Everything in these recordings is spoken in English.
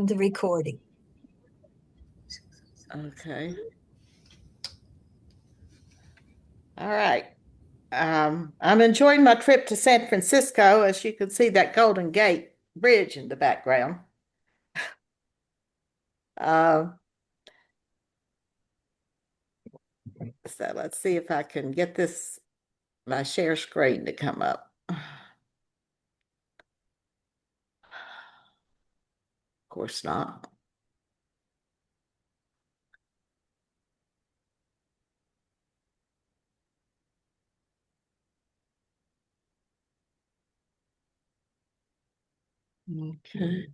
the recording. Okay. All right. I'm enjoying my trip to San Francisco. As you can see, that Golden Gate Bridge in the background. Uh, so let's see if I can get my share screen to come up. Of course not. Okay.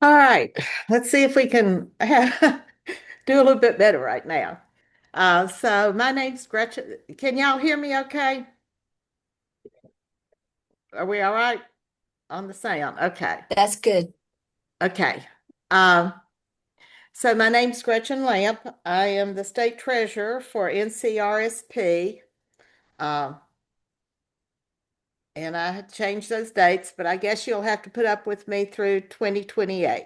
All right. Let's see if we can do a little bit better right now. So my name's Gretchen. Can y'all hear me okay? Are we all right on the sound? Okay. That's good. Okay. Um, so my name's Gretchen Lamp. I am the state treasurer for NCRSP. Um, and I had changed those dates, but I guess you'll have to put up with me through 2028.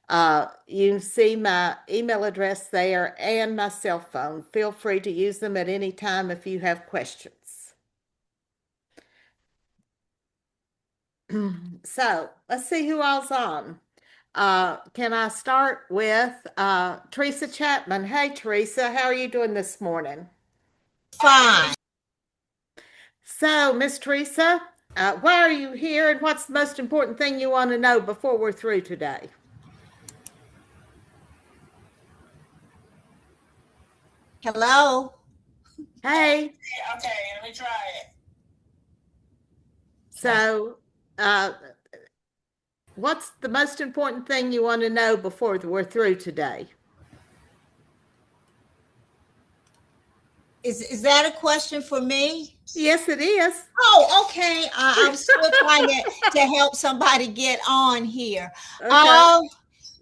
You can see my email address there and my cell phone. Feel free to use them at any time if you have questions. So let's see who all's on. Can I start with Teresa Chapman? Hey, Teresa, how are you doing this morning? Fine. So, Miss Teresa, why are you here and what's the most important thing you want to know before we're through today? Hello. Hey, Okay, let me try it. so uh, what's the most important thing you want to know before we're through today? Is that a question for me? Yes, it is. Oh, okay. I was still trying to help somebody get on here. Okay.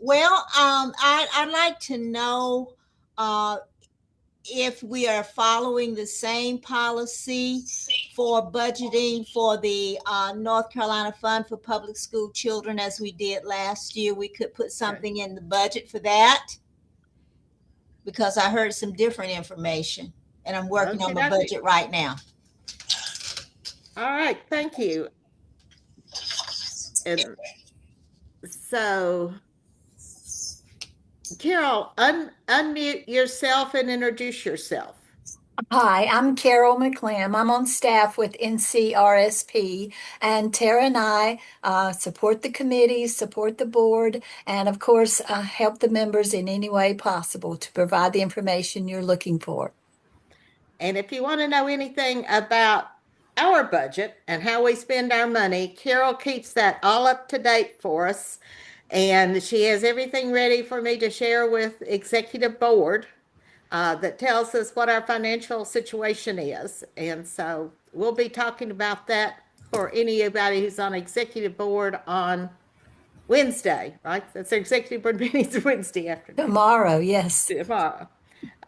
I'd like to know uh, if we are following the same policy for budgeting for the North Carolina Fund for Public School Children as we did last year. We could put something in the budget for that because I heard some different information and I'm working Okay, on my budget right now. all right, thank you. And so, Carol, unmute yourself and introduce yourself. Hi, I'm Carol McClam. I'm on staff with NCRSP, and Tara and I support the committees, support the board, and of course, help the members in any way possible to provide the information you're looking for. And if you want to know anything about our budget and how we spend our money, Carol keeps that all up to date for us. And she has everything ready for me to share with executive board that tells us what our financial situation is. And so we'll be talking about that for anybody who's on executive board on Wednesday, right? That's our executive board meetings Wednesday afternoon. Tomorrow, yes. Tomorrow.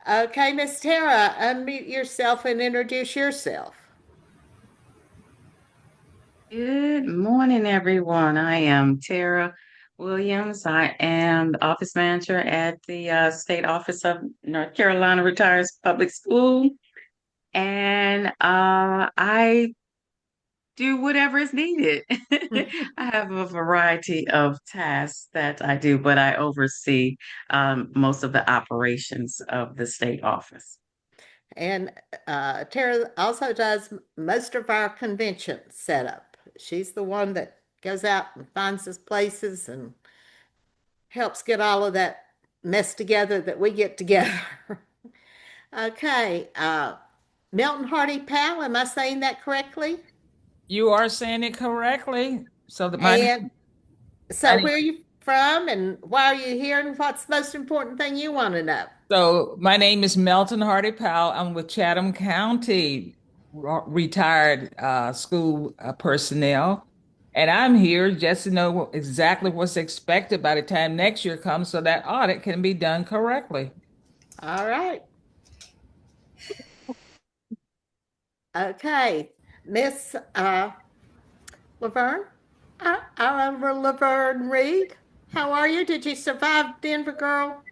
Okay, Miss Tara, unmute yourself and introduce yourself. Good morning, everyone. I am Tara Williams. I am the office manager at the State Office of North Carolina Retires Public School. And I do whatever is needed. I have a variety of tasks that I do, but I oversee most of the operations of the state office. And Tara also does most of our convention setup. She's the one that goes out and finds us places and helps get all of that mess together that we get together. Okay, Milton Hardy Powell, am I saying that correctly? You are saying it correctly. So that my And So where are you from and why are you here and what's the most important thing you want to know? So my name is Melton Hardy Powell. I'm with Chatham County retired school personnel. And I'm here just to know exactly what's expected by the time next year comes so that audit can be done correctly. All right. Okay. Miss Laverne? I remember Laverne Reed. How are you? Did you survive Denver, girl?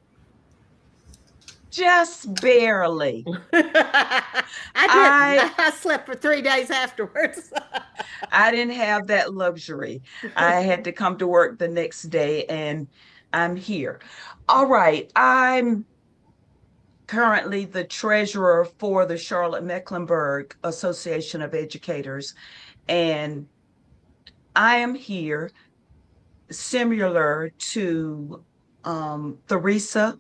Just barely. I I didn't. I slept for 3 days afterwards. I didn't have that luxury. I had to come to work the next day and I'm here. All right. I'm currently the treasurer for the Charlotte Mecklenburg Association of Educators, and I am here similar to Theresa,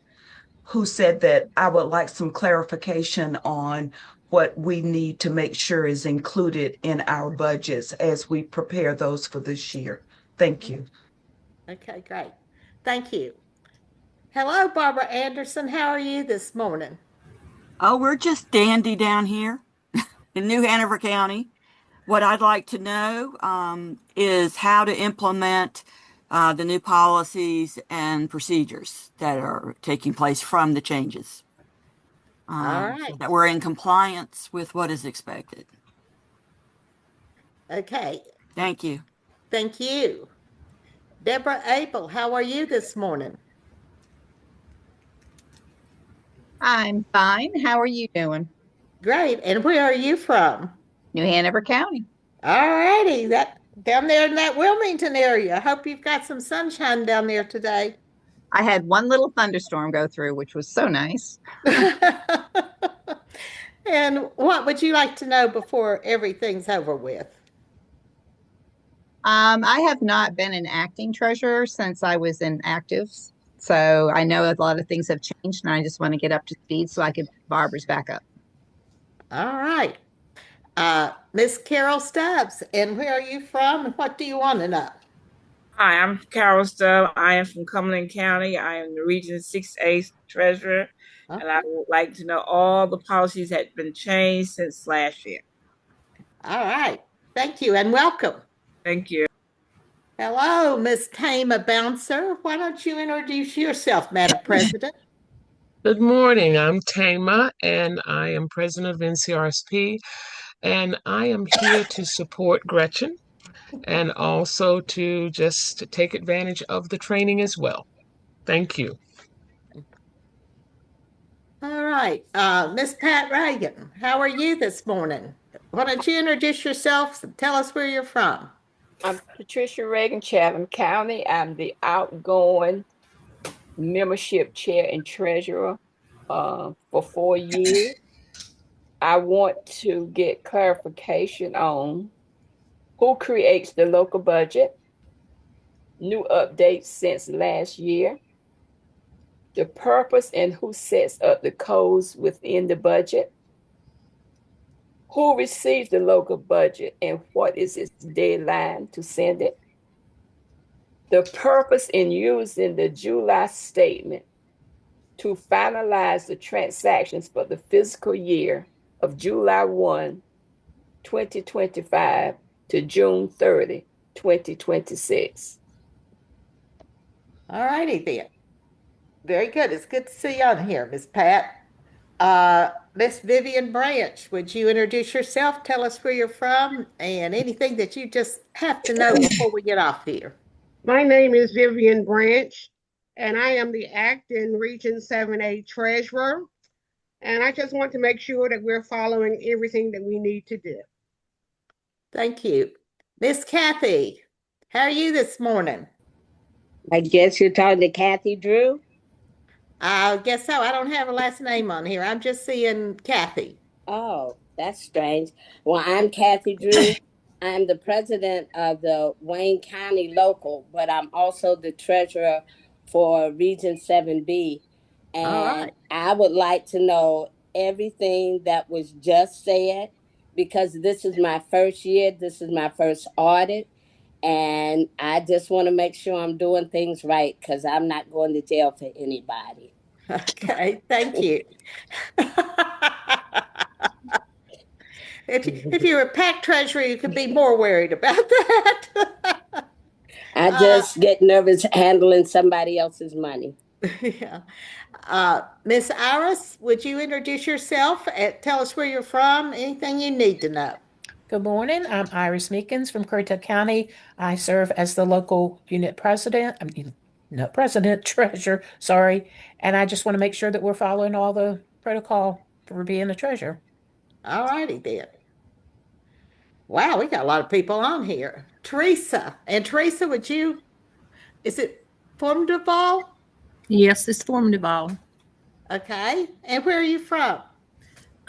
who said that I would like some clarification on what we need to make sure is included in our budgets as we prepare those for this year. Thank you. Okay, great. Thank you. Hello, Barbara Anderson. How are you this morning? Oh, we're just dandy down here in New Hanover County. What I'd like to know is how to implement the new policies and procedures that are taking place from the changes. All So right. that we're in compliance with what is expected. Okay. Thank you. Thank you. Deborah Abel, how are you this morning? I'm fine. How are you doing? Great. And where are you from? New Hanover County. All righty. That down there in that Wilmington area. I hope you've got some sunshine down there today. I had one little thunderstorm go through, which was so nice. And what would you like to know before everything's over with? I have not been an acting treasurer since I was in actives. So I know a lot of things have changed and I just want to get up to speed so I can Barbara's back up. All right. Miss Carol Stubbs, and where are you from and what do you want to know? Hi, I'm Carol Stubb. I am from Cumberland County. I am the Region 6A treasurer, and I would like to know all the policies that have been changed since last year. All right. Thank you and welcome. Thank you. Hello, Miss Tama Bouncer. Why don't you introduce yourself, Madam President? Good morning. I'm Tama, and I am president of NCRSP, and I am here to support Gretchen and also to just take advantage of the training as well. Thank you. All right. Miss Pat Reagan, how are you this morning? Why don't you introduce yourself and tell us where you're from? I'm Patricia Reagan, Chatham County. I'm the outgoing membership chair and treasurer for 4 years. I want to get clarification on who creates the local budget, new updates since last year, the purpose and who sets up the codes within the budget, who receives the local budget and what is its deadline to send it, the purpose in using the July statement to finalize the transactions for the fiscal year of July 1, 2025 to June 30, 2026. All righty then. Very good. It's good to see you on here, Miss Pat. Miss Vivian Branch, would you introduce yourself? Tell us where you're from and anything that you just have to know before we get off here. My name is Vivian Branch, and I am the acting Region 7A treasurer. And I just want to make sure that we're following everything that we need to do. Thank you. Miss Kathy, how are you this morning? I guess you're talking to Kathy Drew? I guess so. I don't have a last name on here. I'm just seeing Kathy. Oh, that's strange. Well, I'm Kathy Drew. I'm the president of the Wayne County Local, but I'm also the treasurer for Region 7B. And I would like to know everything that was just said because this is my first year. This is my first audit. And I just want to make sure I'm doing things right because I'm not going to jail for anybody. Okay, thank you. If you were a PAC treasurer, you could be more worried about that. I just get nervous handling somebody else's money. Yeah. Miss Iris, would you introduce yourself and tell us where you're from, anything you need to know? Good morning. I'm Iris Meekins from Currituck County. I serve as the local unit president. Not president, treasurer, sorry. And I just want to make sure that we're following all the protocol for being a treasurer. All righty then. Wow, we got a lot of people on here. Teresa. And Teresa, is it Formidaval? Yes, it's Formidaval. Okay. And where are you from?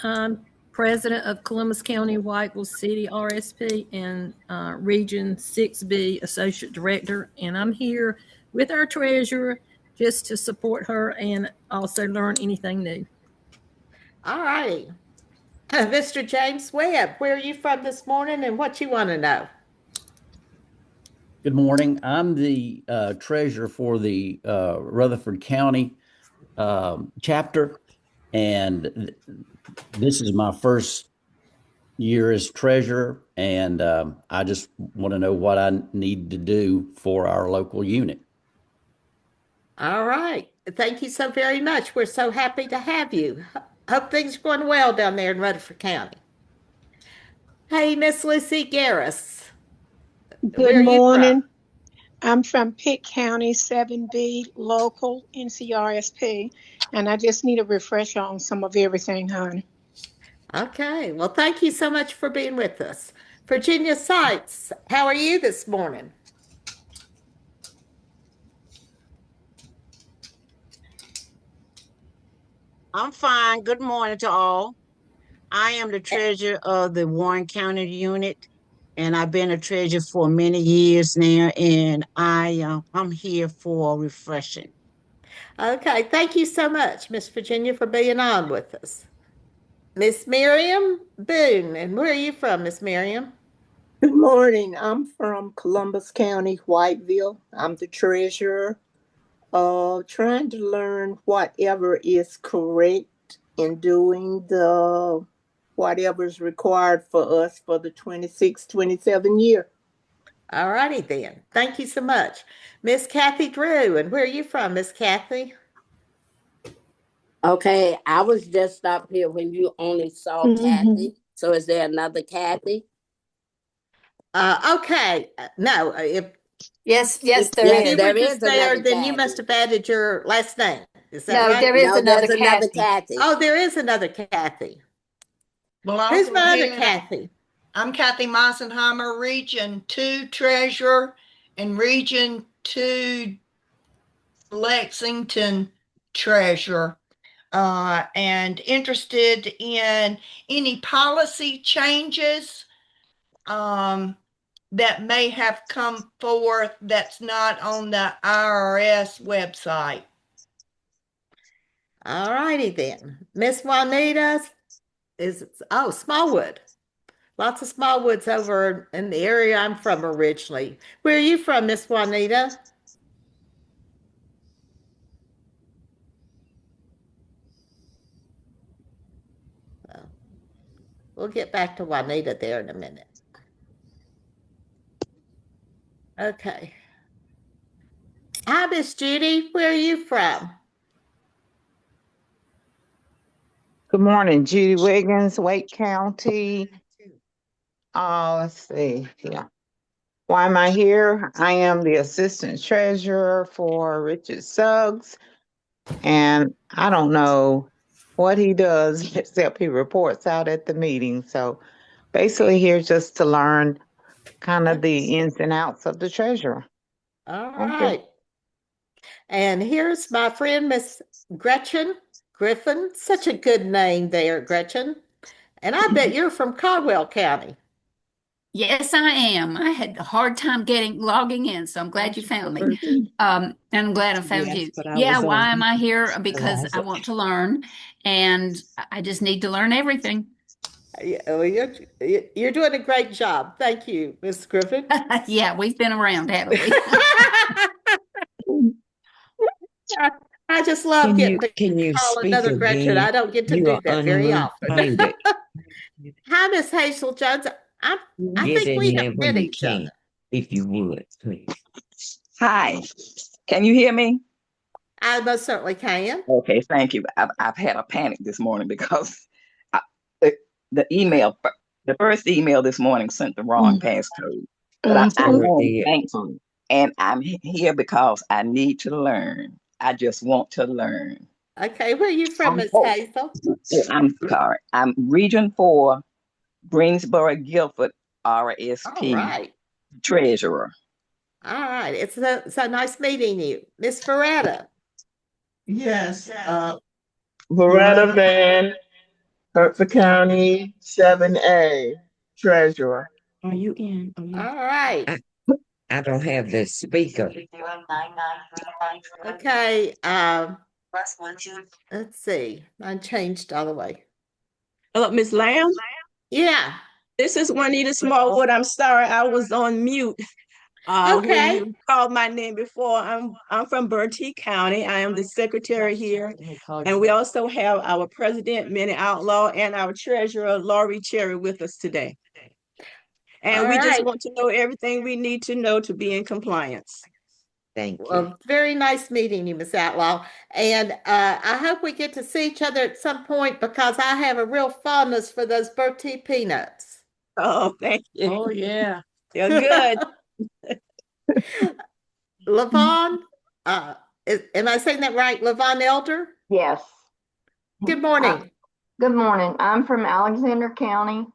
I'm president of Columbus County Whiteville City RSP and Region 6B associate director. And I'm here with our treasurer just to support her and also learn anything new. All righty. Mr. James Webb, where are you from this morning and what you want to know? Good morning. I'm the treasurer for the Rutherford County chapter, and this is my first year as treasurer, and I just want to know what I need to do for our local unit. All right. Thank you so very much. We're so happy to have you. Hope things are going well down there in Rutherford County. Hey, Miss Lucy Garris. Good morning. I'm from Pitt County, 7B, local NCRSP, and I just need a refresher on some of everything, honey. Okay. Well, thank you so much for being with us. Virginia Sites, how are you this morning? I'm fine. Good morning to all. I am the treasurer of the Warren County unit, and I've been a treasurer for many years now, and I'm here for refreshing. Okay. Thank you so much, Miss Virginia, for being on with us. Miss Miriam Boone, and where are you from, Miss Miriam? Good morning. I'm from Columbus County, Whiteville. I'm the treasurer. Trying to learn whatever is correct in doing whatever's required for us for the 26-27 year. All righty then. Thank you so much. Miss Kathy Drew, and where are you from, Miss Kathy? Okay, I was just up here when you only saw Kathy. So is there another Kathy? Okay. No, Yes, there if is. you were just there, then you must have added your last name. Is that right? There is another there's another Kathy. Oh, there is another Kathy. Well, Who's my other Kathy? I'm Kathy Meisenheimer, Region 2 Treasurer, and Region 2 Lexington Treasurer. And interested in any policy changes that may have come forth that's not on the IRS website. All righty then. Miss Juanita Smallwood. Lots of Smallwoods over in the area I'm from originally. Where are you from, Miss Juanita? We'll get back to Juanita there in a minute. Okay. Hi, Miss Judy. Where are you from? Good morning, Judy Wiggins, Wake County. Let's see. Yeah. Why am I here? I am the assistant treasurer for Richard Suggs, and I don't know what he does except he reports out at the meeting. So basically here just to learn kind of the ins and outs of the treasurer. All right. And here's my friend, Miss Gretchen Griffin. Such a good name there, Gretchen. And I bet you're from Caldwell County. Yes, I am. I had a hard time logging in, so I'm glad you found me. And I'm glad I found you. Yeah, why am I here? Because I want to learn, and I just need to learn everything. Yeah, well, you're doing a great job. Thank you, Ms. Griffin. Yeah, we've been around, haven't we? I just love getting to Can you call speak another Gretchen. again? I don't get to You do are that very often. unmuted. Hi, Miss Hazel Jones. I Get think in we have there when met you each can, other. if you would, please. Hi, can you hear me? I most certainly can. Okay, thank you. I've had a panic this morning because I, the, the email, the first email this morning sent the wrong passcode. But I'm I sure it am did. thankful, and I'm here because I need to learn. I just want to learn. Okay, where are you from, Miss Oh, Hazel? I'm sorry. I'm Region 4, Greensboro, Guilford, All RSP right. Treasurer. All right. It's so nice meeting you. Miss Ferretta. Yes, Loretta Van, Hertford County, 7A, Treasurer. Are you in? All right. I don't have the speaker. Okay. Let's see. I changed all the way. Hello, Miss Lamb. Yeah. This is Juanita Smallwood. I'm sorry, I was on mute. When Okay. you called my name before, I'm from Bertie County. I am the secretary here, and we also have our president, Minnie Outlaw, and our treasurer, Laurie Cherry, with us today. And All we just right. want to know everything we need to know to be in compliance. Thank you. Well, very nice meeting you, Miss Outlaw. And I hope we get to see each other at some point because I have a real fondness for those Bertie peanuts. Oh, thank you. Oh, yeah. They're good. Levon, am I saying that right? Levon Elder? Yes. Good morning. Good morning. I'm from Alexander County,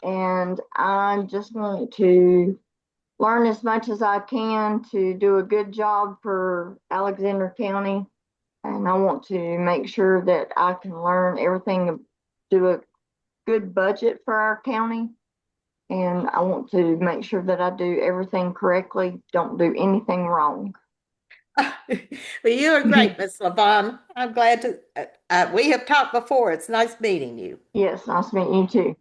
and I just want to learn as much as I can to do a good job for Alexander County. And I want to make sure that I can learn everything, do a good budget for our county. And I want to make sure that I do everything correctly, don't do anything wrong. Well, you are great, Miss Levon. I'm glad to, we have talked before. It's nice meeting you. Yes, nice meeting you too.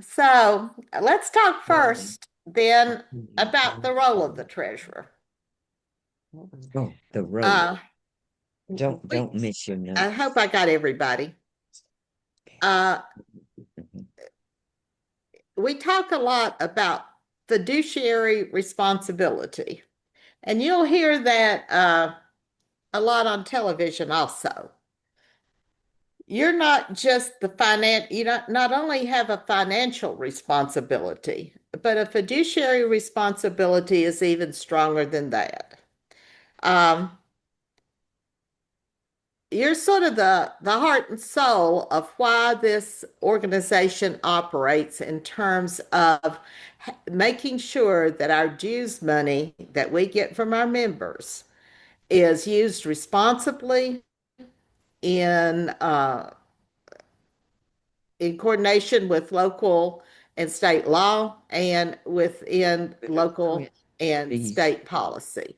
So let's talk first then about the role of the treasurer. Oh, the road. Don't miss your notes. I hope I got everybody. We talk a lot about fiduciary responsibility, and you'll hear that a lot on television also. You're not just you not only have a financial responsibility, but a fiduciary responsibility is even stronger than that. You're sort of the heart and soul of why this organization operates in terms of making sure that our dues money that we get from our members is used responsibly in coordination with local and state law and within local and state policy.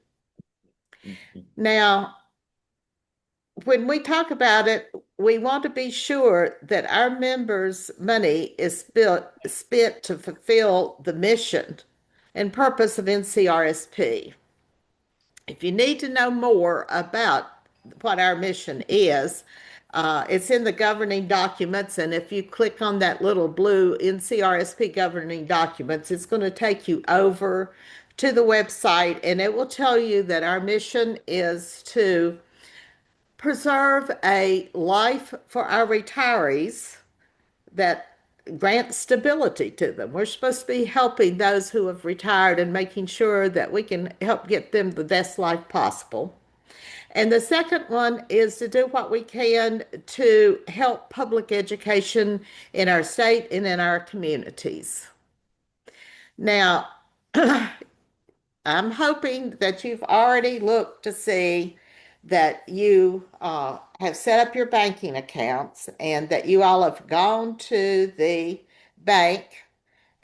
Now, when we talk about it, we want to be sure that our members' money is spent to fulfill the mission and purpose of NCRSP. If you need to know more about what our mission is, it's in the governing documents, and if you click on that little blue NCRSP governing documents, it's going to take you over to the website, and it will tell you that our mission is to preserve a life for our retirees that grants stability to them. We're supposed to be helping those who have retired and making sure that we can help get them the best life possible. And the second one is to do what we can to help public education in our state and in our communities. Now, I'm hoping that you've already looked to see that you have set up your banking accounts and that you all have gone to the bank.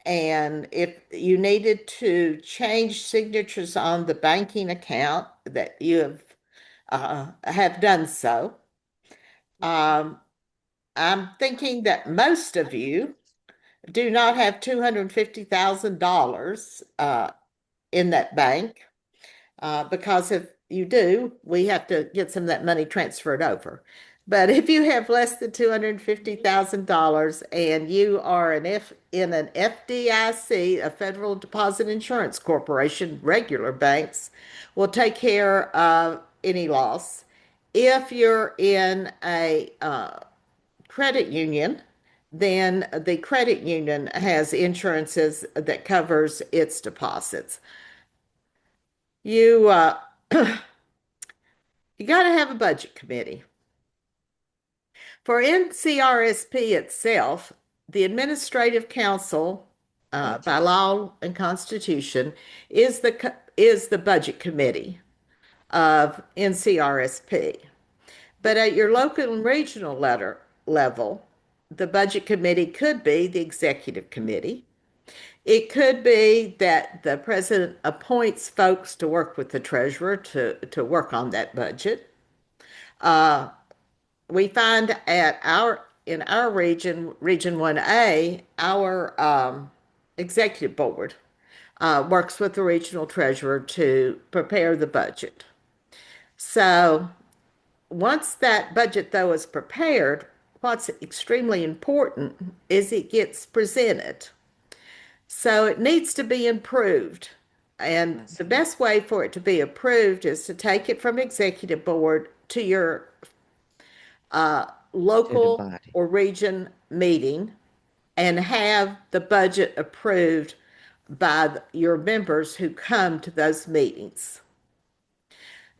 And if you needed to change signatures on the banking account, that you have done so. I'm thinking that most of you do not have $250,000 in that bank, because if you do, we have to get some of that money transferred over. But if you have less than $250,000 and you are in an FDIC, a Federal Deposit Insurance Corporation, regular banks will take care of any loss. If you're in a credit union, then the credit union has insurances that covers its deposits. You you got to have a budget committee. For NCRSP itself, the Administrative Council, by law and constitution, is the budget committee of NCRSP. But at your local and regional level, the budget committee could be the executive committee. It could be that the president appoints folks to work with the treasurer to work on that budget. We find in our region, Region 1A, our executive board works with the regional treasurer to prepare the budget. So once that budget, though, is prepared, what's extremely important is it gets presented. So it needs to be improved. And the best way for it to be approved is to take it from executive board to your local or region meeting and have the budget approved by your members who come to those meetings.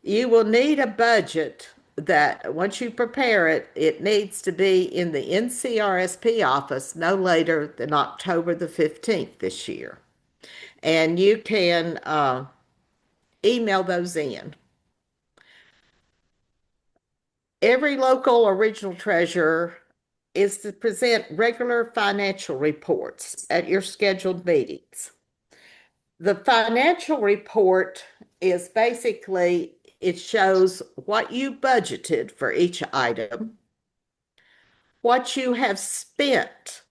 You will need a budget that once you prepare it, it needs to be in the NCRSP office no later than October the 15th this year. And you can email those in. Every local or regional treasurer is to present regular financial reports at your scheduled meetings. The financial report is basically, it shows what you budgeted for each item, what you have spent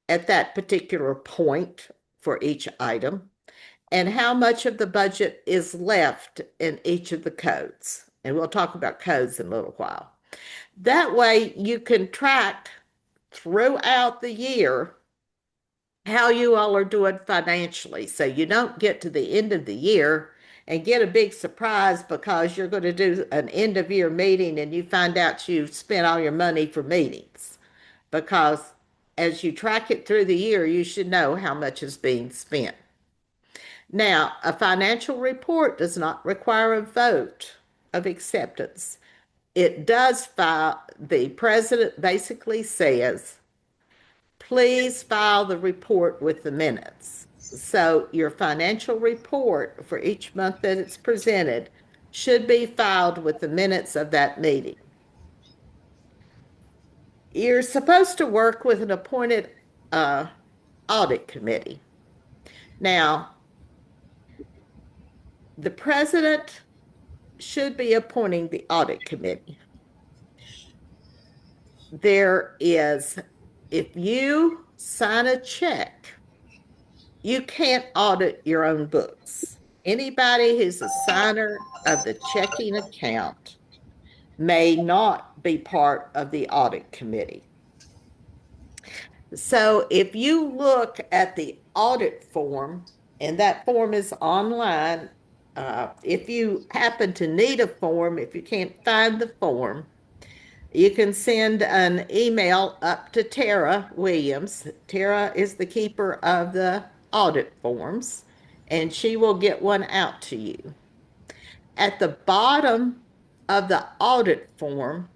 at that particular point for each item, and how much of the budget is left in each of the codes. And we'll talk about codes in a little while. That way you can track throughout the year how you all are doing financially. So you don't get to the end of the year and get a big surprise because you're going to do an end of year meeting and you find out you've spent all your money for meetings. Because as you track it through the year, you should know how much is being spent. Now, a financial report does not require a vote of acceptance. It does file, the president basically says, please file the report with the minutes. So your financial report for each month that it's presented should be filed with the minutes of that meeting. You're supposed to work with an appointed audit committee. Now, the president should be appointing the audit committee. There is, if you sign a check, you can't audit your own books. Anybody who's a signer of the checking account may not be part of the audit committee. So if you look at the audit form, and that form is online, if you happen to need a form, if you can't find the form, you can send an email up to Tara Williams. Tara is the keeper of the audit forms, and she will get one out to you. At the bottom of the audit form,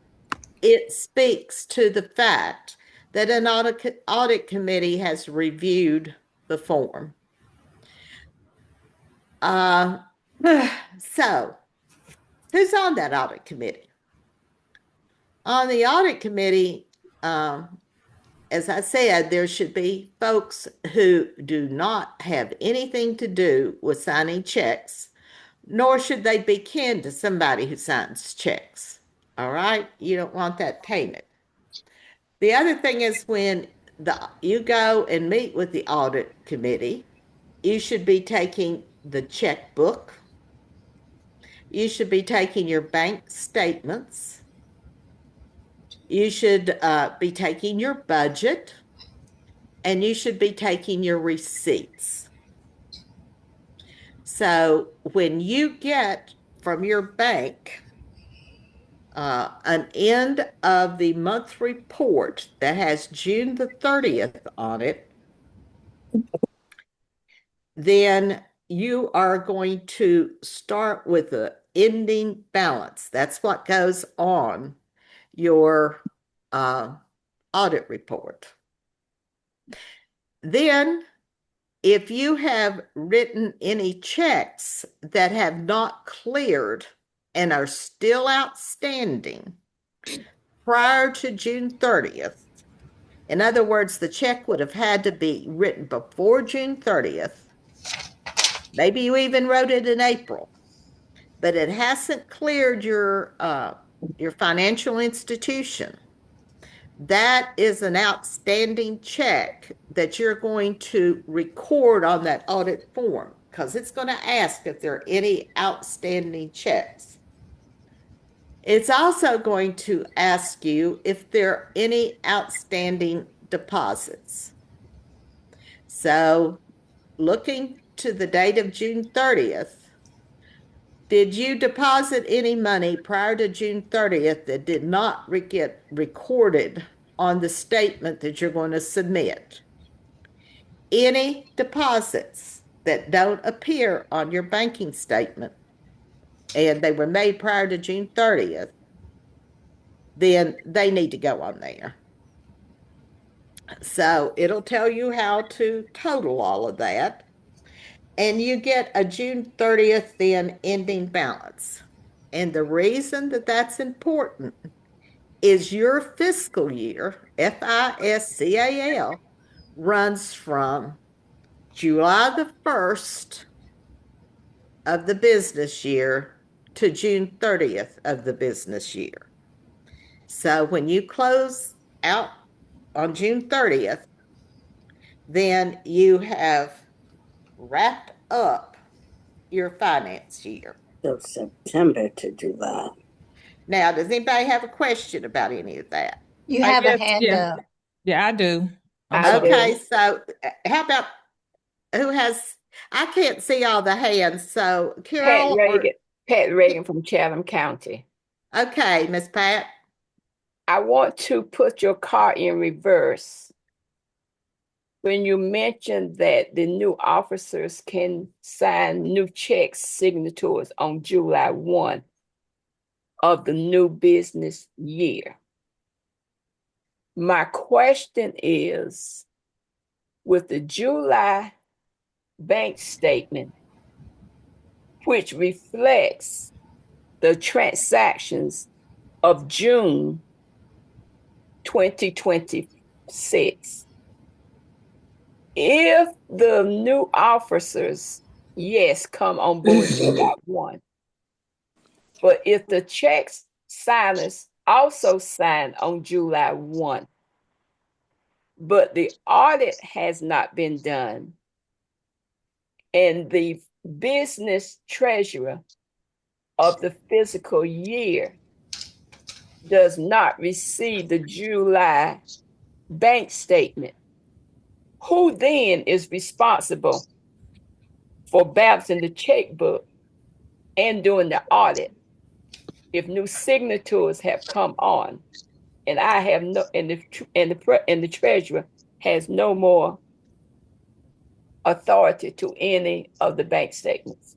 it speaks to the fact that an audit committee has reviewed the form. So, who's on that audit committee? On the audit committee, as I said, there should be folks who do not have anything to do with signing checks, nor should they be kin to somebody who signs checks. All right? You don't want that payment. The other thing is when you go and meet with the audit committee, you should be taking the checkbook. You should be taking your bank statements. You should be taking your budget, and you should be taking your receipts. So when you get from your bank an end of the month report that has June the 30th on it, then you are going to start with the ending balance. That's what goes on your audit report. Then, if you have written any checks that have not cleared and are still outstanding prior to June 30th, in other words, the check would have had to be written before June 30th. Maybe you even wrote it in April, but it hasn't cleared your financial institution. That is an outstanding check that you're going to record on that audit form, because it's going to ask if there are any outstanding checks. It's also going to ask you if there are any outstanding deposits. So, looking to the date of June 30th, did you deposit any money prior to June 30th that did not get recorded on the statement that you're going to submit? Any deposits that don't appear on your banking statement and they were made prior to June 30th, then they need to go on there. So it'll tell you how to total all of that. And you get a June 30th then ending balance. And the reason that that's important is your fiscal year, FISCAL, runs from July the 1st of the business year to June 30th of the business year. So when you close out on June 30th, then you have wrapped up your finance year. So September to July. Now, does anybody have a question about any of that? You have a hand up. Yeah, I do. Okay, so how about I can't see all the hands, so Carol. Pat Reagan from Chatham County. Okay, Miss Pat. I want to put your car in reverse. When you mentioned that the new officers can sign new checks signatures on July 1 of the new business year. My question is, with the July bank statement, which reflects the transactions of June 2026, if the new officers, yes, come on board July 1, but if the checks signers also sign on July 1, but the audit has not been done, and the business treasurer of the fiscal year does not receive the July bank statement, who then is responsible for balancing the checkbook and doing the audit if new signatures have come on and I have no, and the treasurer has no more authority to any of the bank statements?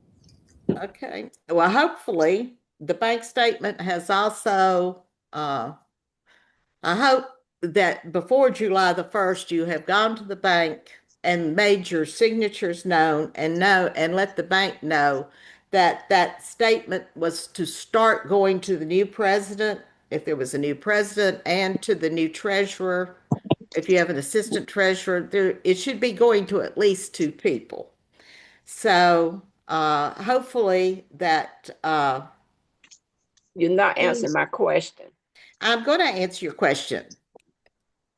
Okay. Well, hopefully the bank statement has also, I hope that before July the 1st, you have gone to the bank and made your signatures known and let the bank know that that statement was to start going to the new president, if there was a new president, and to the new treasurer. If you have an assistant treasurer, it should be going to at least 2 people. So hopefully that you're not answering my question. I'm going to answer your question.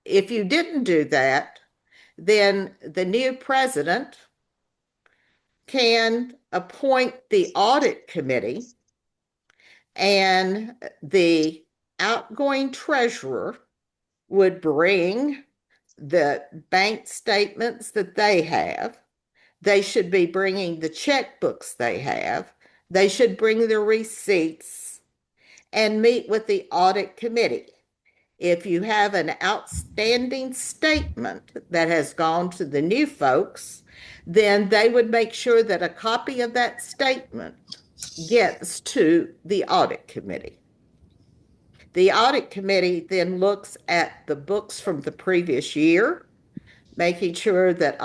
if you didn't do that, then the new president can appoint the audit committee, and the outgoing treasurer would bring the bank statements that they have. They should be bringing the checkbooks they have. They should bring the receipts and meet with the audit committee. If you have an outstanding statement that has gone to the new folks, then they would make sure that a copy of that statement gets to the audit committee. The audit committee then looks at the books from the previous year, making sure that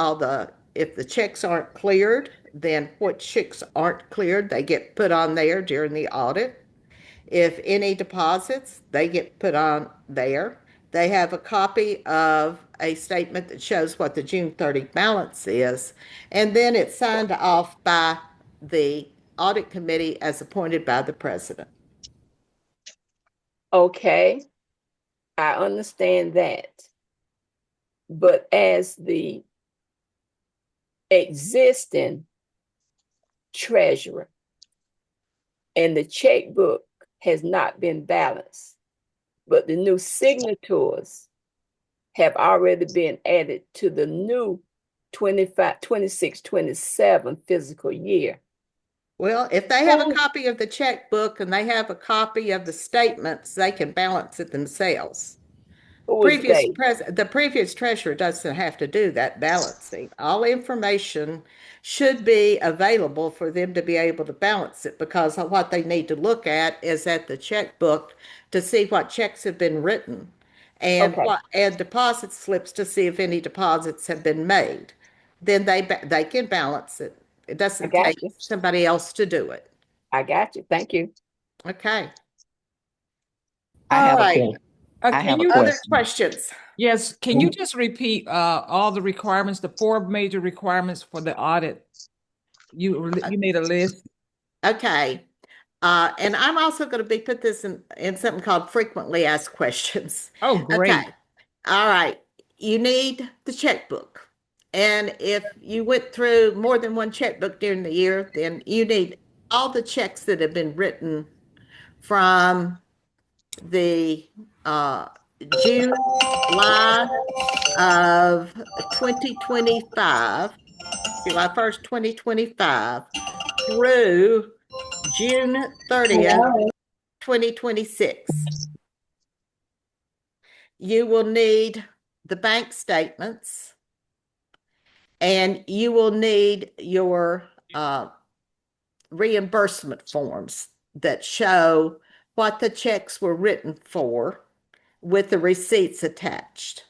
if the checks aren't cleared, then what checks aren't cleared, they get put on there during the audit. If any deposits, they get put on there. They have a copy of a statement that shows what the June 30 balance is, and then it's signed off by the audit committee as appointed by the president. Okay, I understand that. But as the existing treasurer and the checkbook has not been balanced, but the new signatures have already been added to the new 25, 26, 27 fiscal year. Well, if they have a copy of the checkbook and they have a copy of the statements, they can balance it themselves. The previous treasurer doesn't have to do that balancing. All information should be available for them to be able to balance it, because what they need to look at is at the checkbook to see what checks have been written, and and deposit slips to see if any deposits have been made. Then they can balance it. It doesn't take somebody else to do it. I got you. Thank you. Okay. I have other questions? Yes. Can you just repeat all the requirements, the 4 major requirements for the audit? You made a list. Okay. And I'm also going to put this in something called frequently asked questions. Oh, great. Okay. All right. You need the checkbook. And if you went through more than one checkbook during the year, then you need all the checks that have been written from the July of 2025, July 1st, 2025, through June 30th, 2026. You will need the bank statements, and you will need your reimbursement forms that show what the checks were written for with the receipts attached.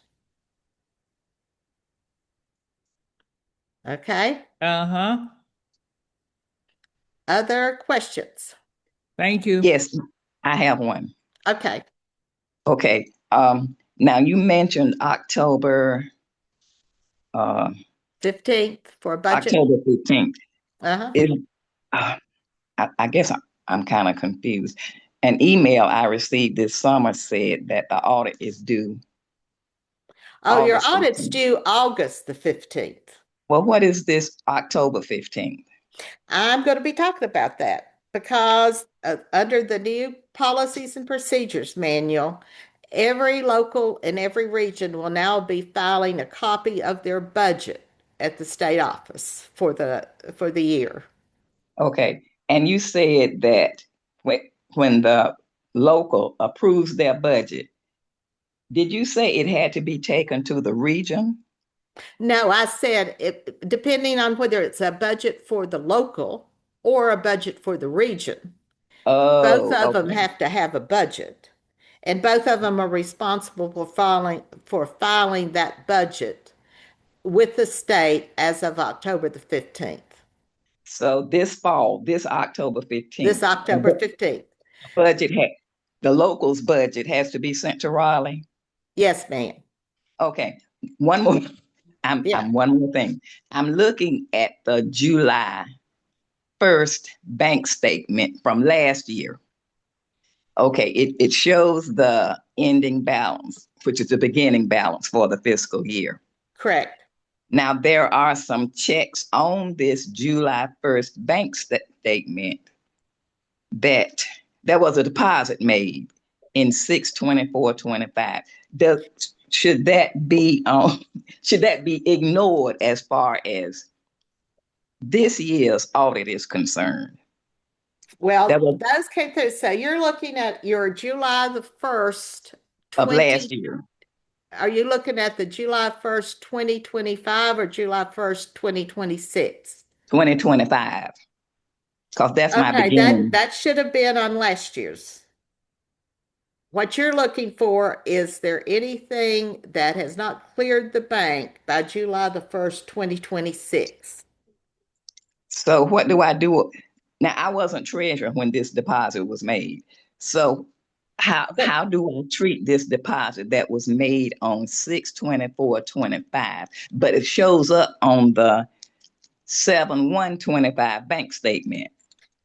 Okay? Uh-huh. Other questions? Thank you. Yes, I have one. Okay. Okay. Now you mentioned October 15th for a budget. October 15th. Uh-huh. I guess I'm kind of confused. An email I received this summer said that the audit is due. Oh, your audit's due August the 15th. Well, what is this October 15th? I'm going to be talking about that because under the new policies and procedures manual, every local and every region will now be filing a copy of their budget at the state office for the year. Okay. And you said that when the local approves their budget, did you say it had to be taken to the region? No, I said depending on whether it's a budget for the local or a budget for the region. Both of them have to have a budget, and both of them are responsible for filing that budget with the state as of October the 15th. So this October 15th. This October 15th. The local's budget has to be sent to Raleigh? Yes, ma'am. Okay. One more thing. I'm looking at the July 1st bank statement from last year. Okay, it shows the ending balance, which is the beginning balance for the fiscal year. Correct. Now, there are some checks on this July 1st bank statement that there was a deposit made in 6/24/25. Should that be ignored as far as this year's audit is concerned? Well, those came through. So you're looking at your July the 1st, of last year. Are you looking at the July 1st, 2025 or July 1st, 2026? 2025. Because that's my Okay, beginning. that should have been on last year's. What you're looking for, is there anything that has not cleared the bank by July the 1st, 2026? So what do I do? Now, I wasn't treasurer when this deposit was made. So how do I treat this deposit that was made on 6/24/25, but it shows up on the 7/1/25 bank statement?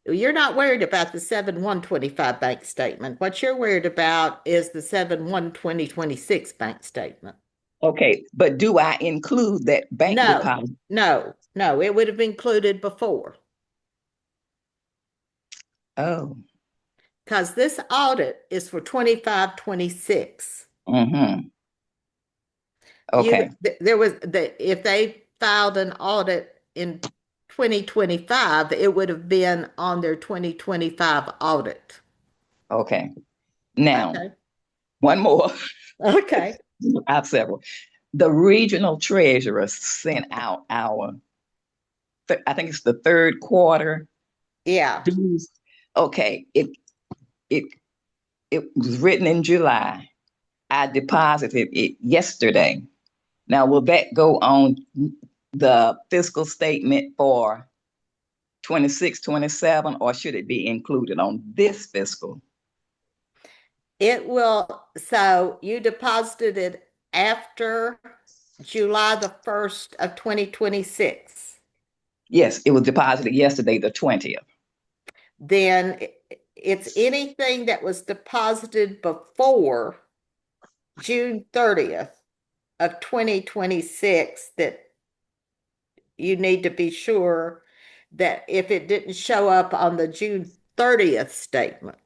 You're not worried about the 7/1/25 bank statement. What you're worried about is the 7/1/2026 bank statement. Okay, but do I include that bank deposit? No, it would have included before. Oh. Because this audit is for 25/26. Mm-hmm. Okay. If they filed an audit in 2025, it would have been on their 2025 audit. Okay. Now, one more. Okay. I have several. The regional treasurer sent out I think it's the third quarter. Yeah. Dues. Okay. It was written in July. I deposited it yesterday. Now, will that go on the fiscal statement for 26/27, or should it be included on this fiscal? It will. So you deposited it after July the 1st of 2026. Yes, it was deposited yesterday, the 20th. Then it's anything that was deposited before June 30th of 2026 that you need to be sure that if it didn't show up on the June 30th statement,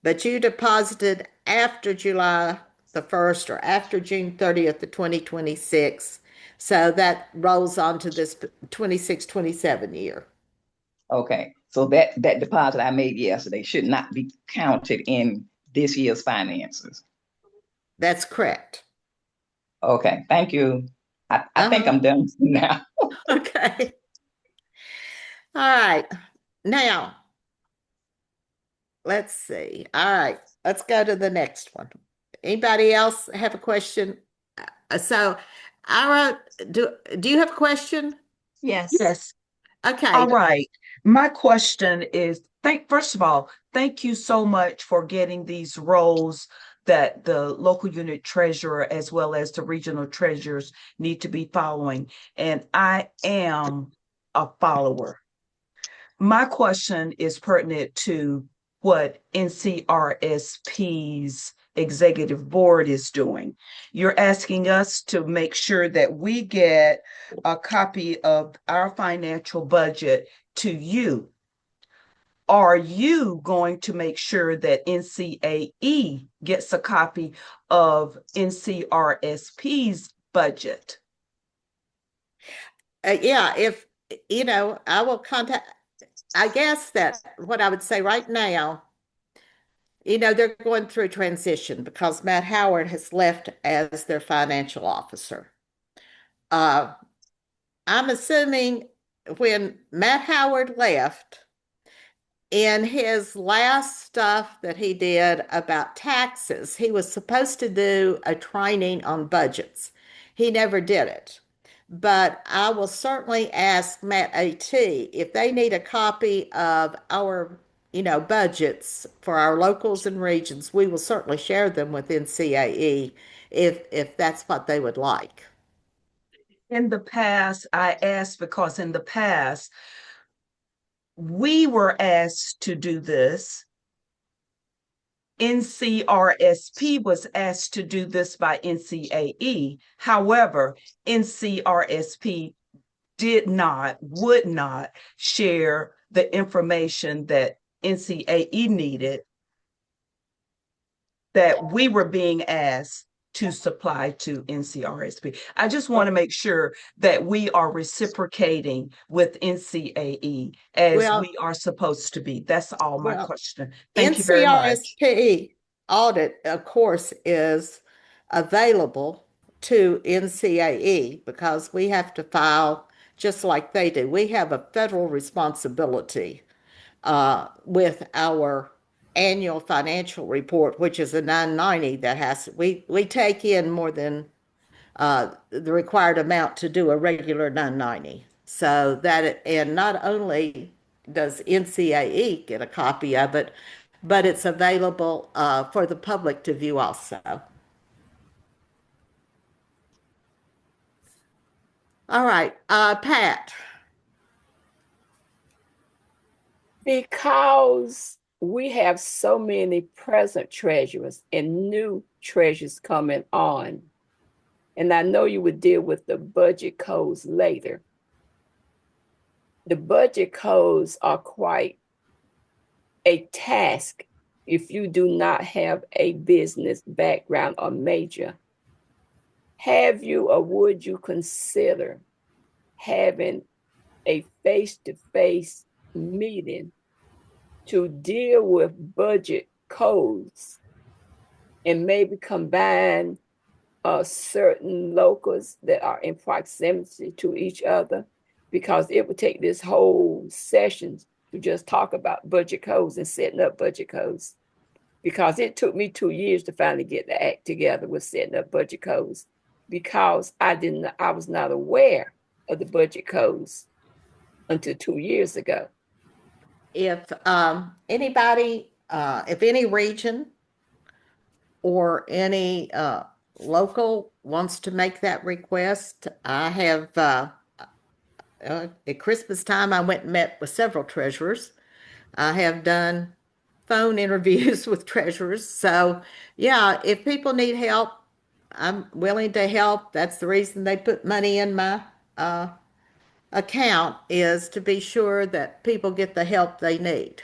but you deposited after July the 1st or after June 30th of 2026, so that rolls on to this 26/27 year. Okay, so that deposit I made yesterday should not be counted in this year's finances. That's correct. Okay, thank you. I think I'm done now. Okay. All right. Now, let's see. All right, let's go to the next one. Anybody else have a question? So, Ira, do you have a question? Yes. Okay. All right. My question is, first of all, thank you so much for getting these roles that the local unit treasurer as well as the regional treasurers need to be following. And I am a follower. My question is pertinent to what NCRSP's executive board is doing. You're asking us to make sure that we get a copy of our financial budget to you. Are you going to make sure that NCAE gets a copy of NCRSP's budget? Yeah, if, I will contact, I guess that what I would say right now, they're going through transition because Matt Howard has left as their financial officer. I'm assuming when Matt Howard left, in his last stuff that he did about taxes, he was supposed to do a training on budgets. He never did it. But I will certainly ask Matt AT if they need a copy of our, budgets for our locals and regions. We will certainly share them with NCAE if that's what they would like. In the past, I asked because in the past, we were asked to do this NCRSP was asked to do this by NCAE. However, NCRSP would not share the information that NCAE needed that we were being asked to supply to NCRSP. I just want to make sure that we are reciprocating with NCAE as we are supposed to be. That's all my question. Thank you very much. NCRSP audit, of course, is available to NCAE because we have to file just like they do. We have a federal responsibility with our annual financial report, which is a 990 that we take in more than the required amount to do a regular 990. So and not only does NCAE get a copy of it, but it's available for the public to view also. All right, Pat. Because we have so many present treasurers and new treasurers coming on, and I know you would deal with the budget codes later. The budget codes are quite a task if you do not have a business background or major. Have you or would you consider having a face-to-face meeting to deal with budget codes and maybe combine certain locals that are in proximity to each other? Because it would take this whole session to just talk about budget codes and setting up budget codes. Because it took me 2 years to finally get the act together with setting up budget codes, because I was not aware of the budget codes until 2 years ago. If anybody, if any region or any local wants to make that request, I have, at Christmas time, I went and met with several treasurers. I have done phone interviews with treasurers. So yeah, if people need help, I'm willing to help. That's the reason they put money in my account, is to be sure that people get the help they need.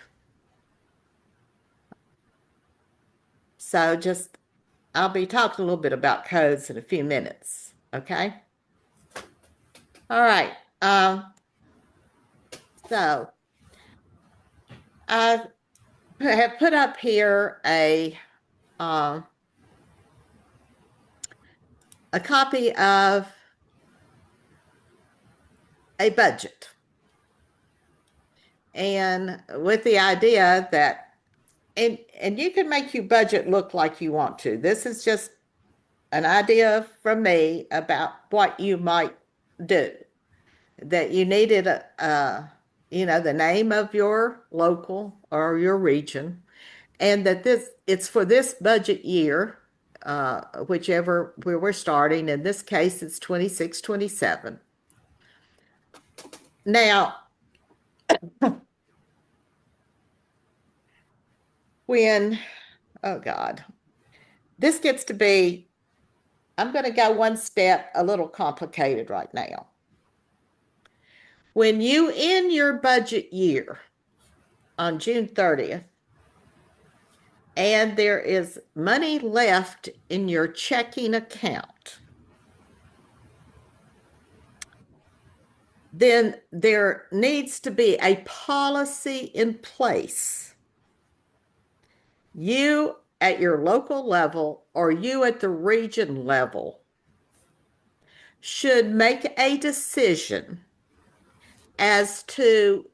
So I'll be talking a little bit about codes in a few minutes. Okay. All right. So I have put up here a copy of a budget, and with the idea that, and you can make your budget look like you want to. This is just an idea from me about what you might do. That you needed the name of your local or your region, and that it's for this budget year, whichever where we're starting. In this case, it's 26-27. Now, this gets to be, I'm going to go one step a little complicated right now. When you end your budget year on June 30th, and there is money left in your checking account, then there needs to be a policy in place. You at your local level or you at the region level should make a decision as to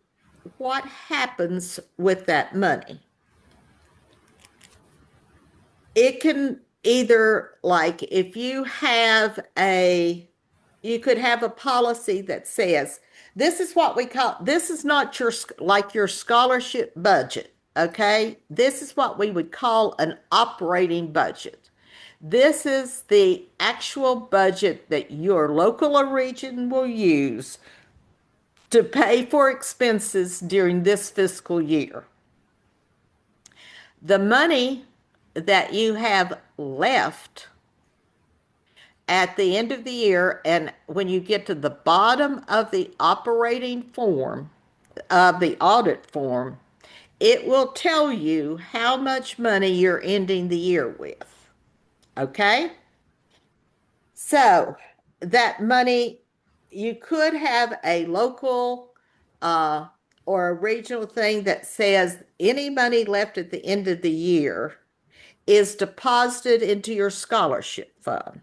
what happens with that money. It can either, like, if you have you could have a policy that says, this is what we call, this is not your scholarship budget, okay? This is what we would call an operating budget. This is the actual budget that your local or region will use to pay for expenses during this fiscal year. The money that you have left at the end of the year, and when you get to the bottom of the operating form, of the audit form, it will tell you how much money you're ending the year with. Okay? So that money, you could have a local or a regional thing that says any money left at the end of the year is deposited into your scholarship fund.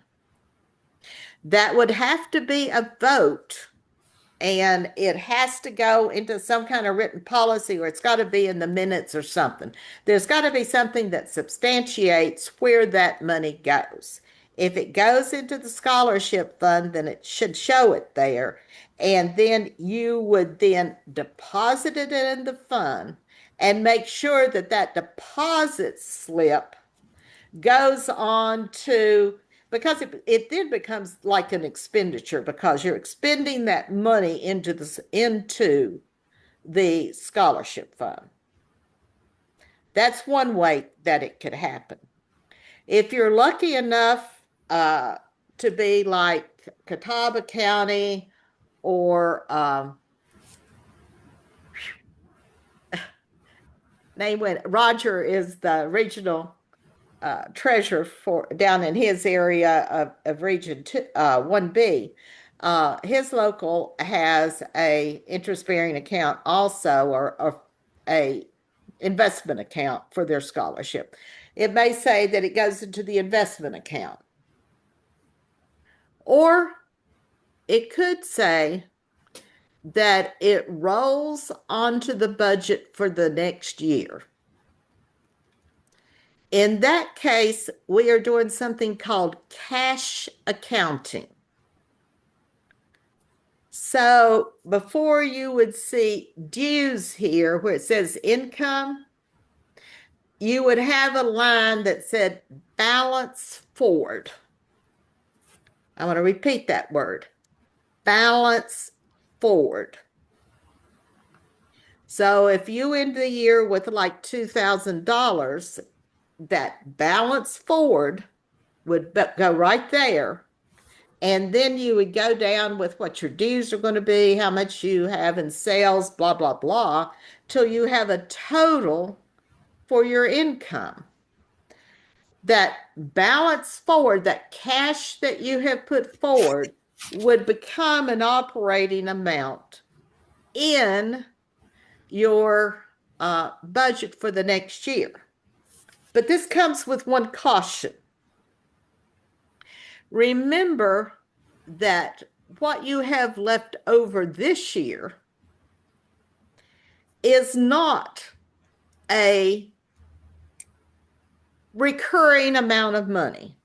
That would have to be a vote, and it has to go into some kind of written policy, or it's got to be in the minutes or something. There's got to be something that substantiates where that money goes. If it goes into the scholarship fund, then it should show it there. And then you would then deposit it in the fund and make sure that that deposit slip goes on to, because it then becomes like an expenditure, because you're expending that money into the scholarship fund. That's one way that it could happen. If you're lucky enough to be like Catawba County or Roger is the regional treasurer for down in his area of Region 1B. His local has a interest-bearing account also, or a investment account for their scholarship. It may say that it goes into the investment account. Or it could say that it rolls onto the budget for the next year. In that case, we are doing something called cash accounting. So before you would see dues here where it says income, you would have a line that said balance forward. I want to repeat that word, balance forward. So if you end the year with like $2,000, that balance forward would go right there. And then you would go down with what your dues are going to be, how much you have in sales, blah, blah, blah, till you have a total for your income. That balance forward, that cash that you have put forward, would become an operating amount in your budget for the next year. But this comes with one caution. Remember that what you have left over this year is not a recurring amount of money.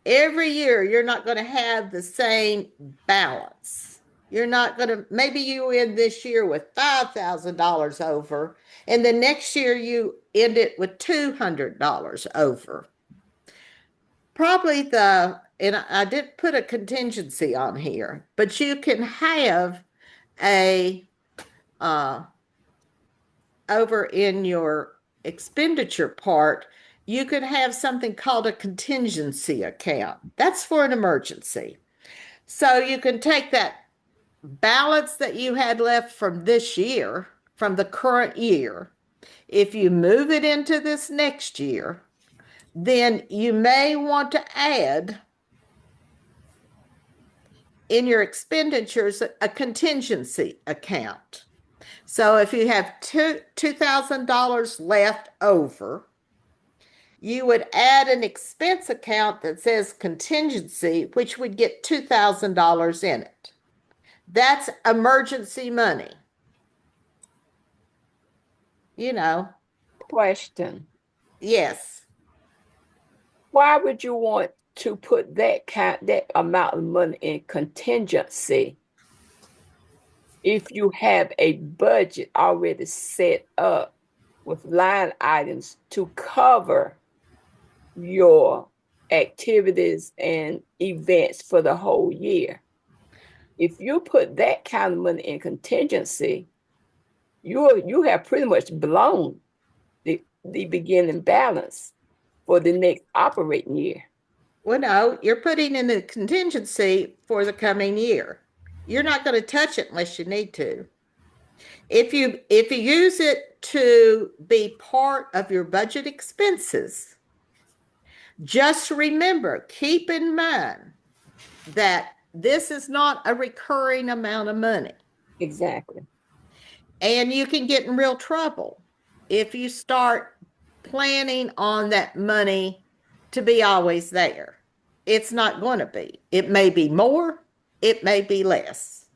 Every year, you're not going to have the same balance. You're not going to, maybe you end this year with $5,000 over, and the next year you end it with $200 over. Probably and I did put a contingency on here, but you can have over in your expenditure part, you could have something called a contingency account. That's for an emergency. So you can take that balance that you had left from this year, from the current year, if you move it into this next year, then you may want to add in your expenditures a contingency account. So if you have $2,000 left over, you would add an expense account that says contingency, which would get $2,000 in it. That's emergency money. You know. Question. Yes. Why would you want to put that amount of money in contingency if you have a budget already set up with line items to cover your activities and events for the whole year? If you put that kind of money in contingency, you have pretty much blown the beginning balance for the next operating year. Well, no, you're putting in a contingency for the coming year. You're not going to touch it unless you need to. If you use it to be part of your budget expenses, just remember, keep in mind that this is not a recurring amount of money. Exactly. And you can get in real trouble if you start planning on that money to be always there. It's not going to be. It may be more, it may be less.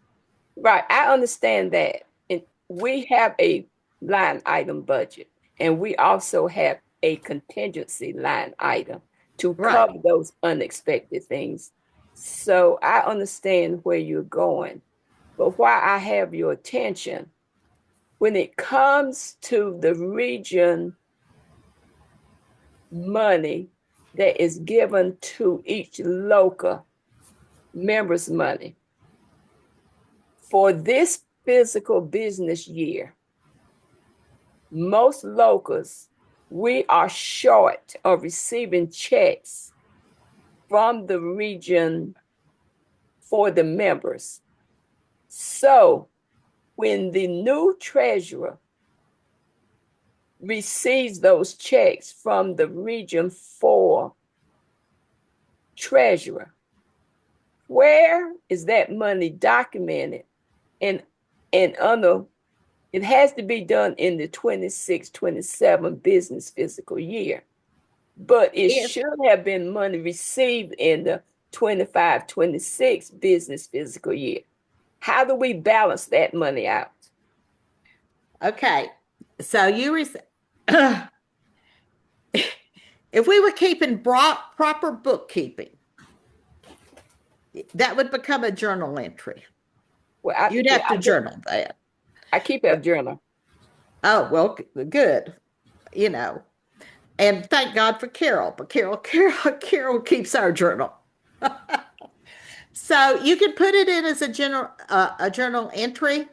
Right. I understand that. And we have a line item budget, and we also have a contingency line item to cover those unexpected things. So I understand where you're going. But why I have your attention, when it comes to the region money that is given to each local members' money, for this physical business year, most locals, we are short of receiving checks from the region for the members. So when the new treasurer receives those checks from the region 4 treasurer, where is that money documented? And under, it has to be done in the 26-27 business fiscal year. But it should have been money received in the 25-26 business fiscal year. How do we balance that money out? Okay, so if we were keeping proper bookkeeping, that would become a journal entry. Well, you'd have to journal that. I keep a journal. Oh, well, good. You know, and thank God for Carol, but Carol keeps our journal. So you can put it in as a journal entry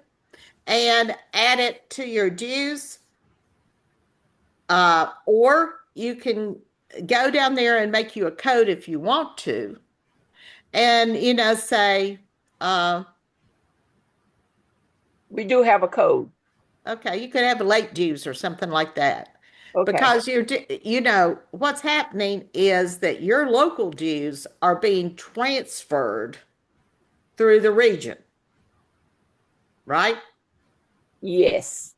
and add it to your dues, or you can go down there and make you a code if you want to, and say. We do have a code. Okay, you could have a late dues or something like that. Okay. Because what's happening is that your local dues are being transferred through the region, right? Yes.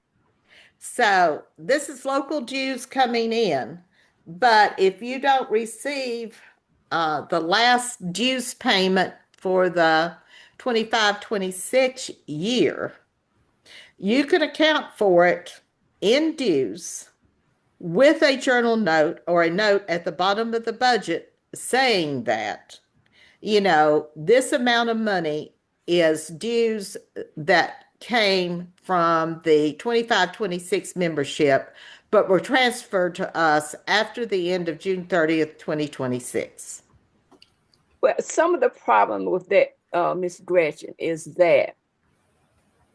So this is local dues coming in, but if you don't receive the last dues payment for the 25-26 year, you can account for it in dues with a journal note or a note at the bottom of the budget saying that, this amount of money is dues that came from the 25-26 membership, but were transferred to us after the end of June 30th, 2026. Well, some of the problem with that, Ms. Gretchen, is that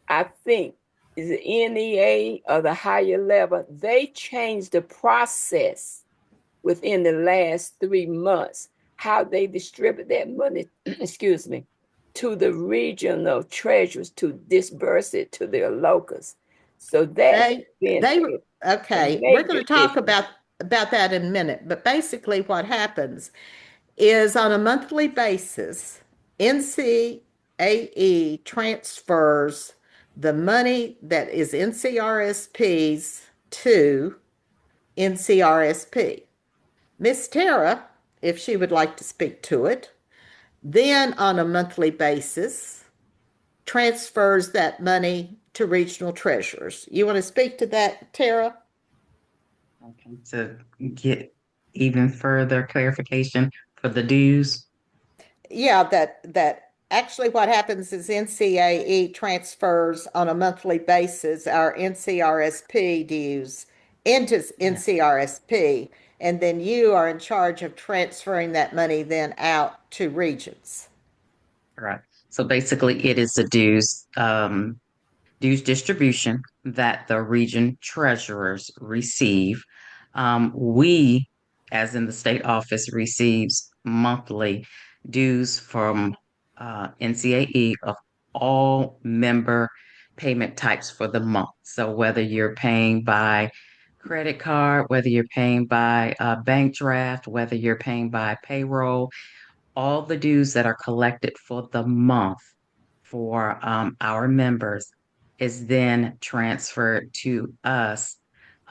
I think is the NEA or the higher level, they changed the process within the last 3 months, how they distribute that money, excuse me, to the regional treasurers to disperse it to their locals. So that okay, we're going to talk about that in a minute, but basically what happens is on a monthly basis, NCAE transfers the money that is NCRSP's to NCRSP. Miss Tara, if she would like to speak to it, then on a monthly basis transfers that money to regional treasurers. You want to speak to that, Tara? Okay, to get even further clarification for the dues. Yeah, that actually what happens is NCAE transfers on a monthly basis our NCRSP dues into NCRSP, and then you are in charge of transferring that money then out to regions. Right. So basically it is the dues distribution that the region treasurers receive. We as in the state office, receives monthly dues from NCAE of all member payment types for the month. So whether you're paying by credit card, whether you're paying by bank draft, whether you're paying by payroll, all the dues that are collected for the month for our members is then transferred to us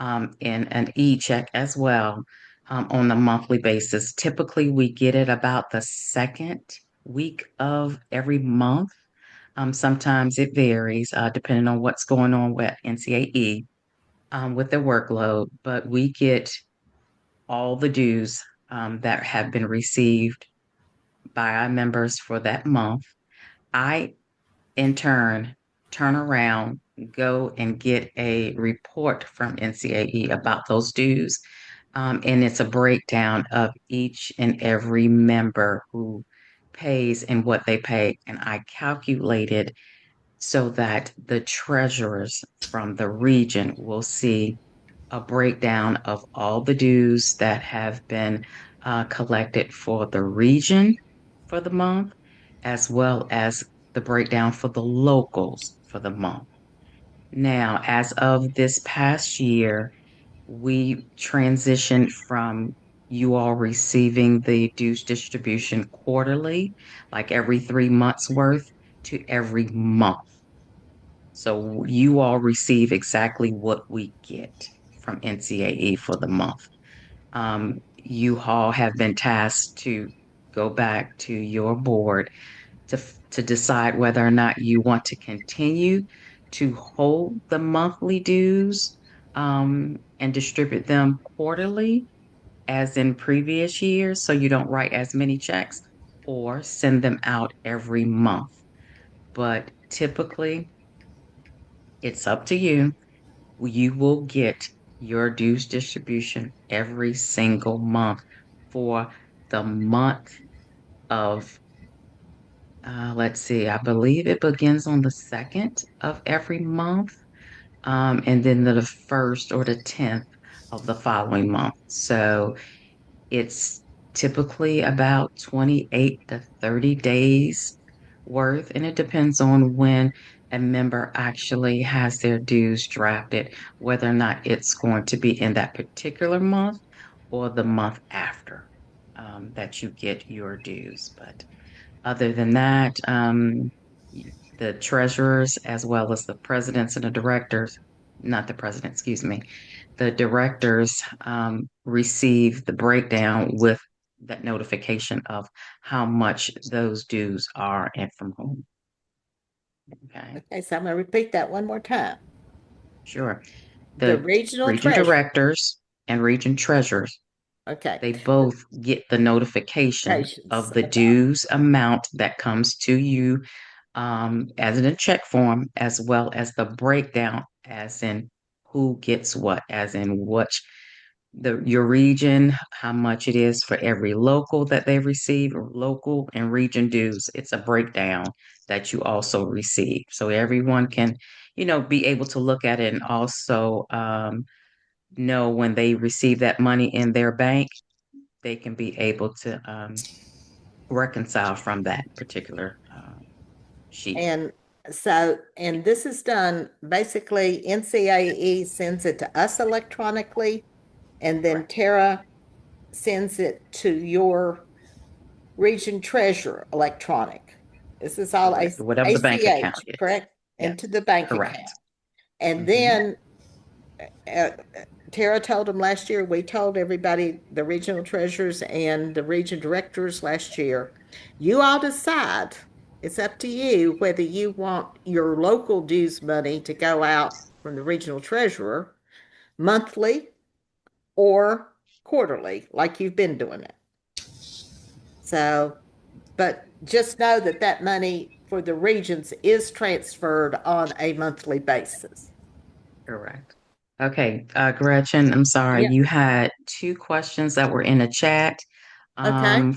in an e-check as well on a monthly basis. Typically, we get it about the second week of every month. Sometimes it varies depending on what's going on with NCAE with their workload, but we get all the dues that have been received by our members for that month. I, in turn around, go and get a report from NCAE about those dues. And it's a breakdown of each and every member who pays and what they pay. And I calculated so that the treasurers from the region will see a breakdown of all the dues that have been collected for the region for the month, as well as the breakdown for the locals for the month. Now, as of this past year, we transitioned from you all receiving the dues distribution quarterly, like every 3 months worth, to every month. So you all receive exactly what we get from NCAE for the month. You all have been tasked to go back to your board to decide whether or not you want to continue to hold the monthly dues and distribute them quarterly as in previous years, so you don't write as many checks, or send them out every month. But typically, it's up to you. You will get your dues distribution every single month for the month of, let's see, I believe it begins on the 2nd of every month, and then the 1st or the 10th of the following month. So it's typically about 28 to 30 days worth, and it depends on when a member actually has their dues drafted, whether or not it's going to be in that particular month or the month after that you get your dues. But other than that, the treasurers, as well as the presidents and the directors, not the president, excuse me, the directors receive the breakdown with that notification of how much those dues are and from whom. Okay. Okay, so I'm going to repeat that one more time. Sure. The regional region directors and region treasurers, okay, they both get the notification of the dues amount that comes to you as in a check form, as well as the breakdown as in who gets what, as in which your region, how much it is for every local that they receive, or local and region dues. It's a breakdown that you also receive. So everyone can, be able to look at it and also know when they receive that money in their bank, they can be able to reconcile from that particular sheet. And so, and this is done, basically NCAE sends it to us electronically, and then Tara sends it to your region treasurer electronic. This is all whatever the bank account is. Correct? Yeah. Into the bank Correct. account. And then Tara told them last year, we told everybody, the regional treasurers and the region directors last year, you all decide, it's up to you whether you want your local dues money to go out from the regional treasurer monthly or quarterly, like you've been doing it. So, but just know that that money for the regions is transferred on a monthly basis. Correct. Okay, Gretchen, I'm sorry. Yeah. You had 2 questions that were in the chat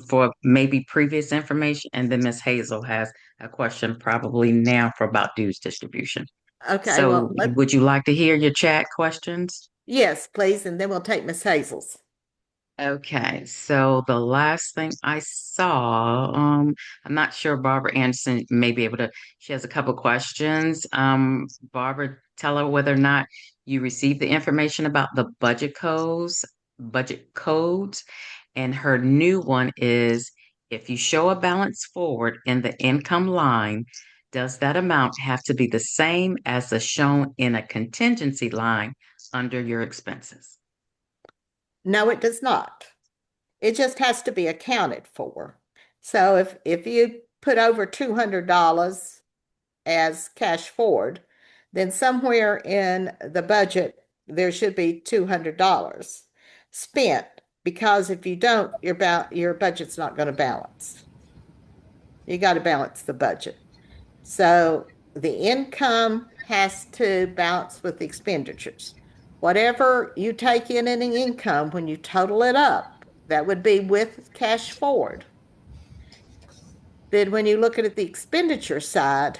for maybe previous information, and then Ms. Hazel has a question probably now for about dues distribution. Okay. So would you like to hear your chat questions? Yes, please, and then we'll take Ms. Hazel's. Okay, so the last thing I saw, I'm not sure Barbara Anderson may be able to, she has a couple questions. Barbara, tell her whether or not you received the information about the budget codes. And her new one is, if you show a balance forward in the income line, does that amount have to be the same as the shown in a contingency line under your expenses? No, it does not. It just has to be accounted for. So if you put over $200 as cash forward, then somewhere in the budget there should be $200 spent, because if you don't, your budget's not going to balance. You got to balance the budget. So the income has to balance with the expenditures. Whatever you take in any income, when you total it up, that would be with cash forward. Then when you look at the expenditure side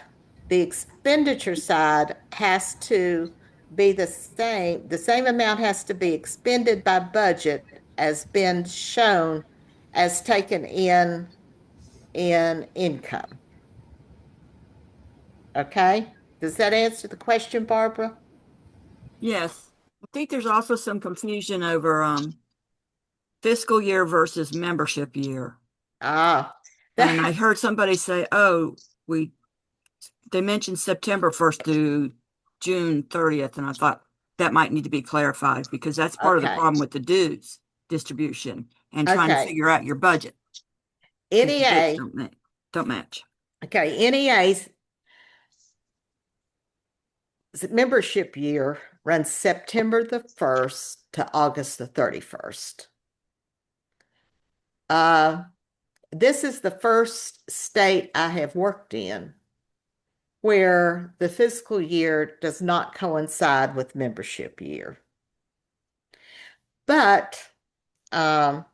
has to be the same. The same amount has to be expended by budget as been shown as taken in income. Okay? Does that answer the question, Barbara? Yes. I think there's also some confusion over fiscal year versus membership year. Ah. And I heard somebody say, oh, they mentioned September 1st to June 30th. And I thought that might need to be clarified, because that's part of the problem with the dues distribution and trying to figure out your budget. NEA don't match. Okay, NEA's membership year runs September the 1st to August the 31st. This is the first state I have worked in where the fiscal year does not coincide with membership year. But for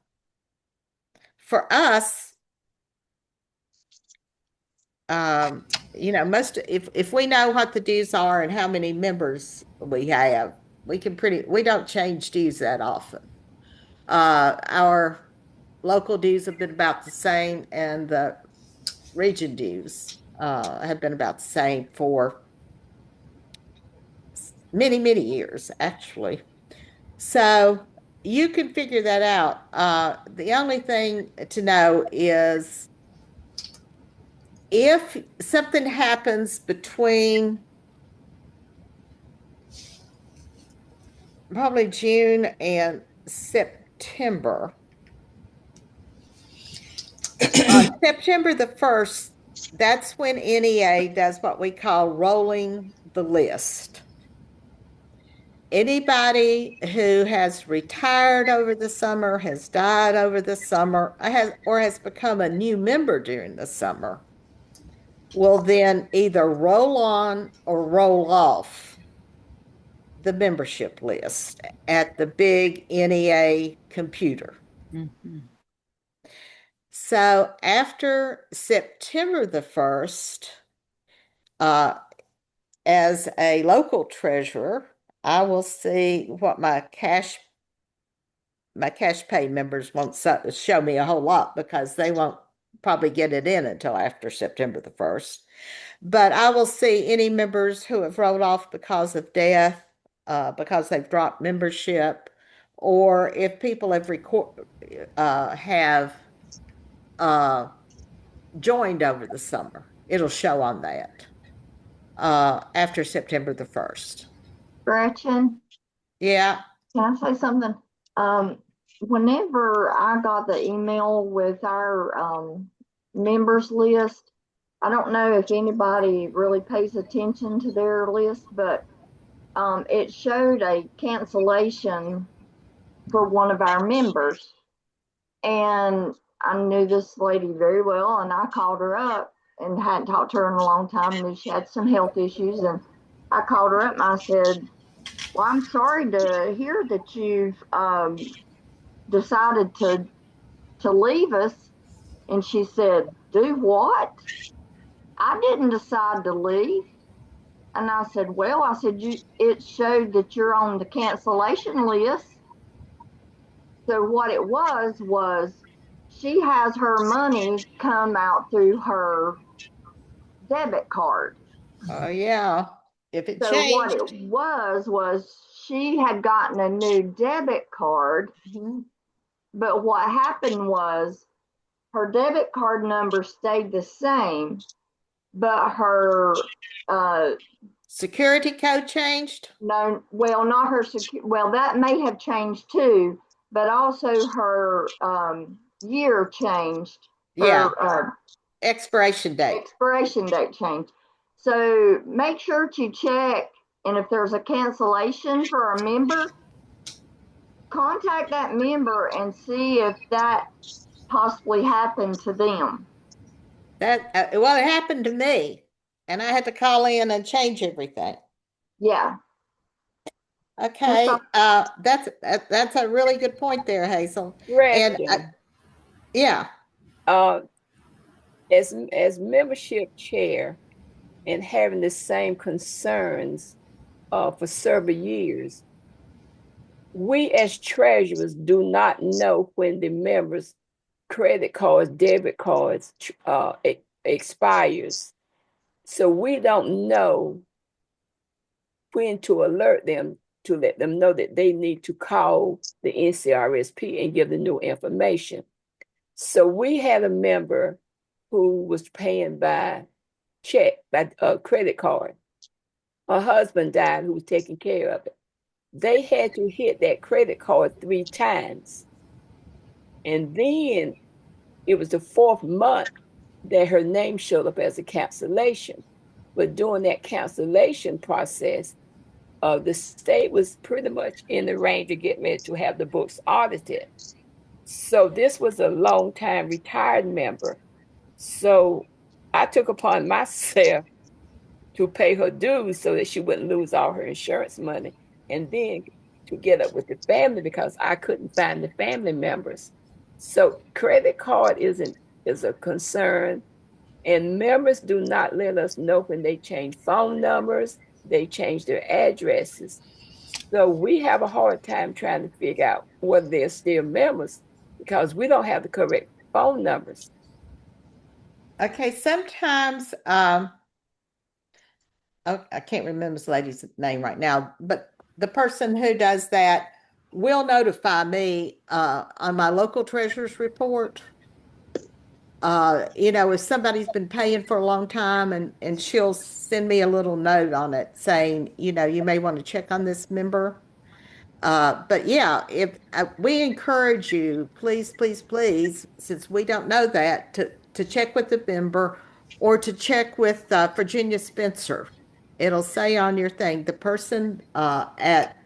us, if we know what the dues are and how many members we have, we don't change dues that often. Our local dues have been about the same, and the region dues have been about the same for many, many years, actually. So you can figure that out. The only thing to know is if something happens between probably June and September, on September the 1st, that's when NEA does what we call rolling the list. Anybody who has retired over the summer, has died over the summer, or has become a new member during the summer will then either roll on or roll off the membership list at the big NEA computer. Mm-hmm. So after September the 1st, as a local treasurer, I will see what my cash pay members won't show me a whole lot, because they won't probably get it in until after September the 1st. But I will see any members who have rolled off because of death, because they've dropped membership, or if people have joined over the summer. It'll show on that after September the 1st. Gretchen? Yeah. Can I say something? Whenever I got the email with our members list, I don't know if anybody really pays attention to their list, but it showed a cancellation for one of our members. And I knew this lady very well, and I called her up, and hadn't talked to her in a long time, and she had some health issues. And I called her up and I said, well, I'm sorry to hear that you've decided to leave us. And she said, do what? I didn't decide to leave. And I said, well, it showed that you're on the cancellation list. So what it was she has her money come out through her debit card. Oh, yeah. If it So what changed. it was she had gotten a new debit card, but what happened was her debit card number stayed the same, but her security code changed? No, well, not her well, that may have changed too, but also her year changed. Yeah. Her, expiration date. Expiration date changed. So make sure to check, and if there's a cancellation for a member, contact that member and see if that possibly happened to them. That well, it happened to me, and I had to call in and change everything. Yeah. Okay. That's a really good point there, Hazel. And yeah. As membership chair and having the same concerns for several years, we as treasurers do not know when the members' credit cards, debit cards expires. So we don't know when to alert them to let them know that they need to call the NCRSP and give the new information. So we had a member who was paying by check, by credit card. Her husband died, who was taking care of it. They had to hit that credit card 3 times. And then it was the 4th month that her name showed up as a cancellation. But during that cancellation process, the state was pretty much in the range of getting ready to have the books audited. So this was a long-time retired member. So I took upon myself to pay her dues so that she wouldn't lose all her insurance money, and then to get up with the family because I couldn't find the family members. So credit card is a concern, and members do not let us know when they change phone numbers, they change their addresses. So we have a hard time trying to figure out whether they're still members because we don't have the correct phone numbers. Okay, sometimes I can't remember this lady's name right now, but the person who does that will notify me on my local treasurer's report. If somebody's been paying for a long time, and she'll send me a little note on it saying, you may want to check on this member. But yeah, if we encourage you, please, please, please, since we don't know that, to check with the member or to check with Virginia Spencer. It'll say on your thing, the person at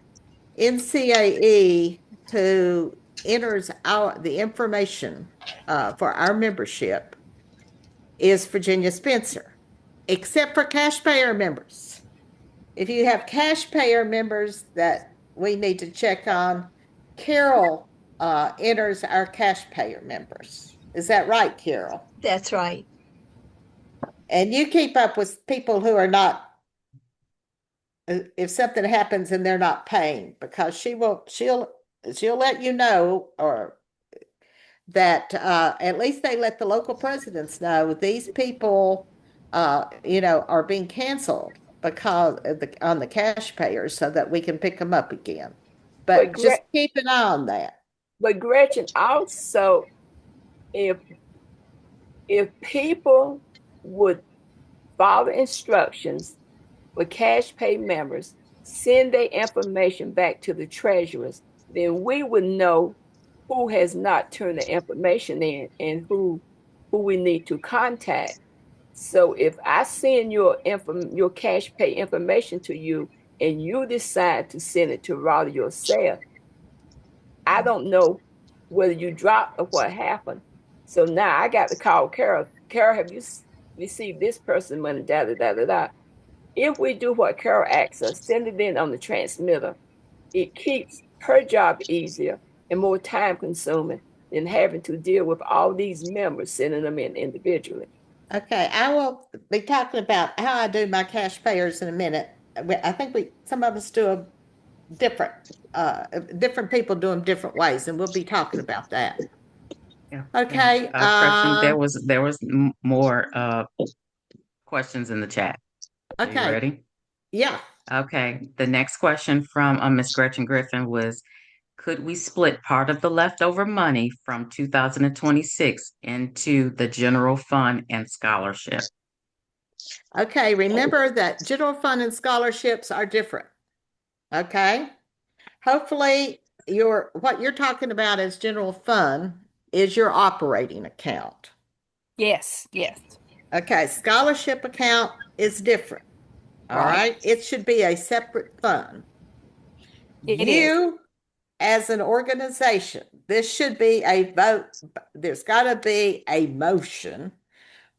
NCAE who enters the information for our membership is Virginia Spencer, except for cash payer members. If you have cash payer members that we need to check on, Carol enters our cash payer members. Is that right, Carol? That's right. And you keep up with people who are not, if something happens and they're not paying, because she'll let you know, or that at least they let the local presidents know these people are being canceled because on the cash payers, so that we can pick them up again. But just keep an eye on that. But Gretchen, also, if people would follow instructions for cash pay members, send their information back to the treasurers, then we would know who has not turned the information in and who we need to contact. So if I send your cash pay information to you and you decide to send it to Raleigh yourself, I don't know whether you dropped or what happened. So now I got to call Carol. Carol, have you received this person money? Da da da da da. If we do what Carol asks us, send it in on the transmitter, it keeps her job easier and more time consuming than having to deal with all these members, sending them in individually. Okay, I will be talking about how I do my cash payers in a minute. I think some of us do different people do them different ways, and we'll be talking about that. Yeah. Okay. Question, there was more questions in the chat. Are you Okay. ready? Yeah. Okay. The next question from Ms. Gretchen Griffin was, could we split part of the leftover money from 2026 into the general fund and scholarship? Okay, remember that general fund and scholarships are different. Okay. Hopefully what you're talking about as general fund is your operating account. Yes, yes. Okay, scholarship account is different. All right. It should be a separate fund. You, as an organization, this should be a vote. There's got to be a motion,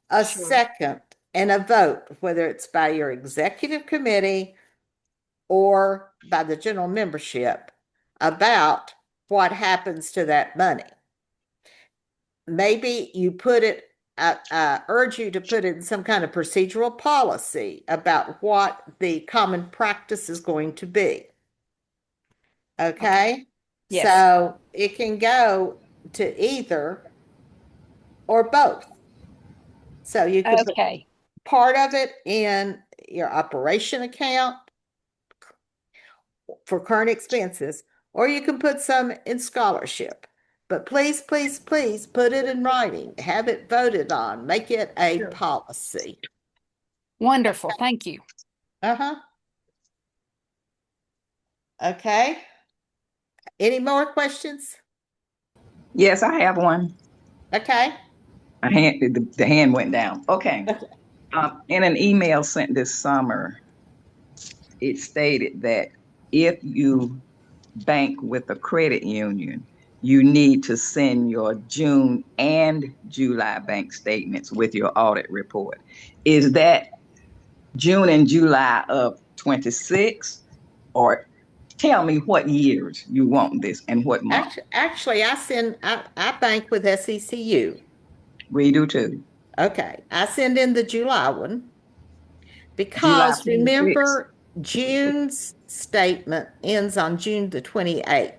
a second, and a vote, whether it's by your executive committee or by the general membership, about what happens to that money. Maybe you put it, urge you to put it in some kind of procedural policy about what the common practice is going to be. Okay? Yes. So it can go to either or both. So you can put part of it in your operation account for current expenses, or you can put some in scholarship. But please, please, please put it in writing. Have it voted on. Make it a policy. Wonderful. Thank you. Uh-huh. Okay. Any more questions? Yes, I have one. Okay. The hand went down. Okay. In an email sent this summer, it stated that if you bank with a credit union, you need to send your June and July bank statements with your audit report. Is that June and July of 26, or tell me what years you want this and what month? Actually, I bank with SECU. We do too. Okay. I send in the July one because remember, June's statement ends on June the 28th,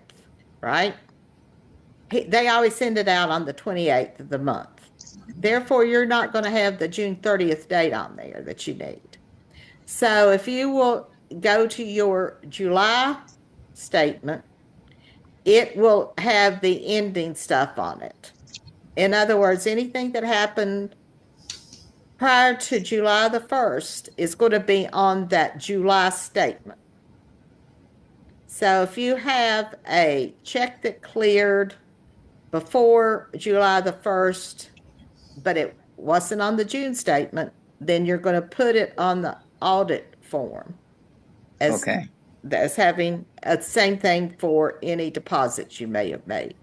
right? They always send it out on the 28th of the month. Therefore, you're not going to have the June 30th date on there that you need. So if you will go to your July statement, it will have the ending stuff on it. In other words, anything that happened prior to July the 1st is going to be on that July statement. So if you have a check that cleared before July the 1st, but it wasn't on the June statement, then you're going to put it on the audit form as having the same thing for any deposits you may have made.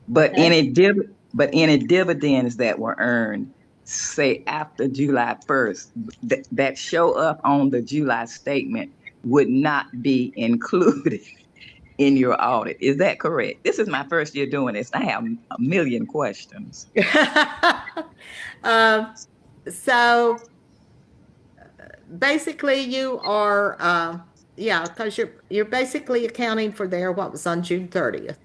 But any dividends that were earned, say after July 1st, that show up on the July statement would not be included in your audit. Is that correct? This is my first year doing this. I have a million questions. So basically you are, because you're basically accounting for what was on June 30th.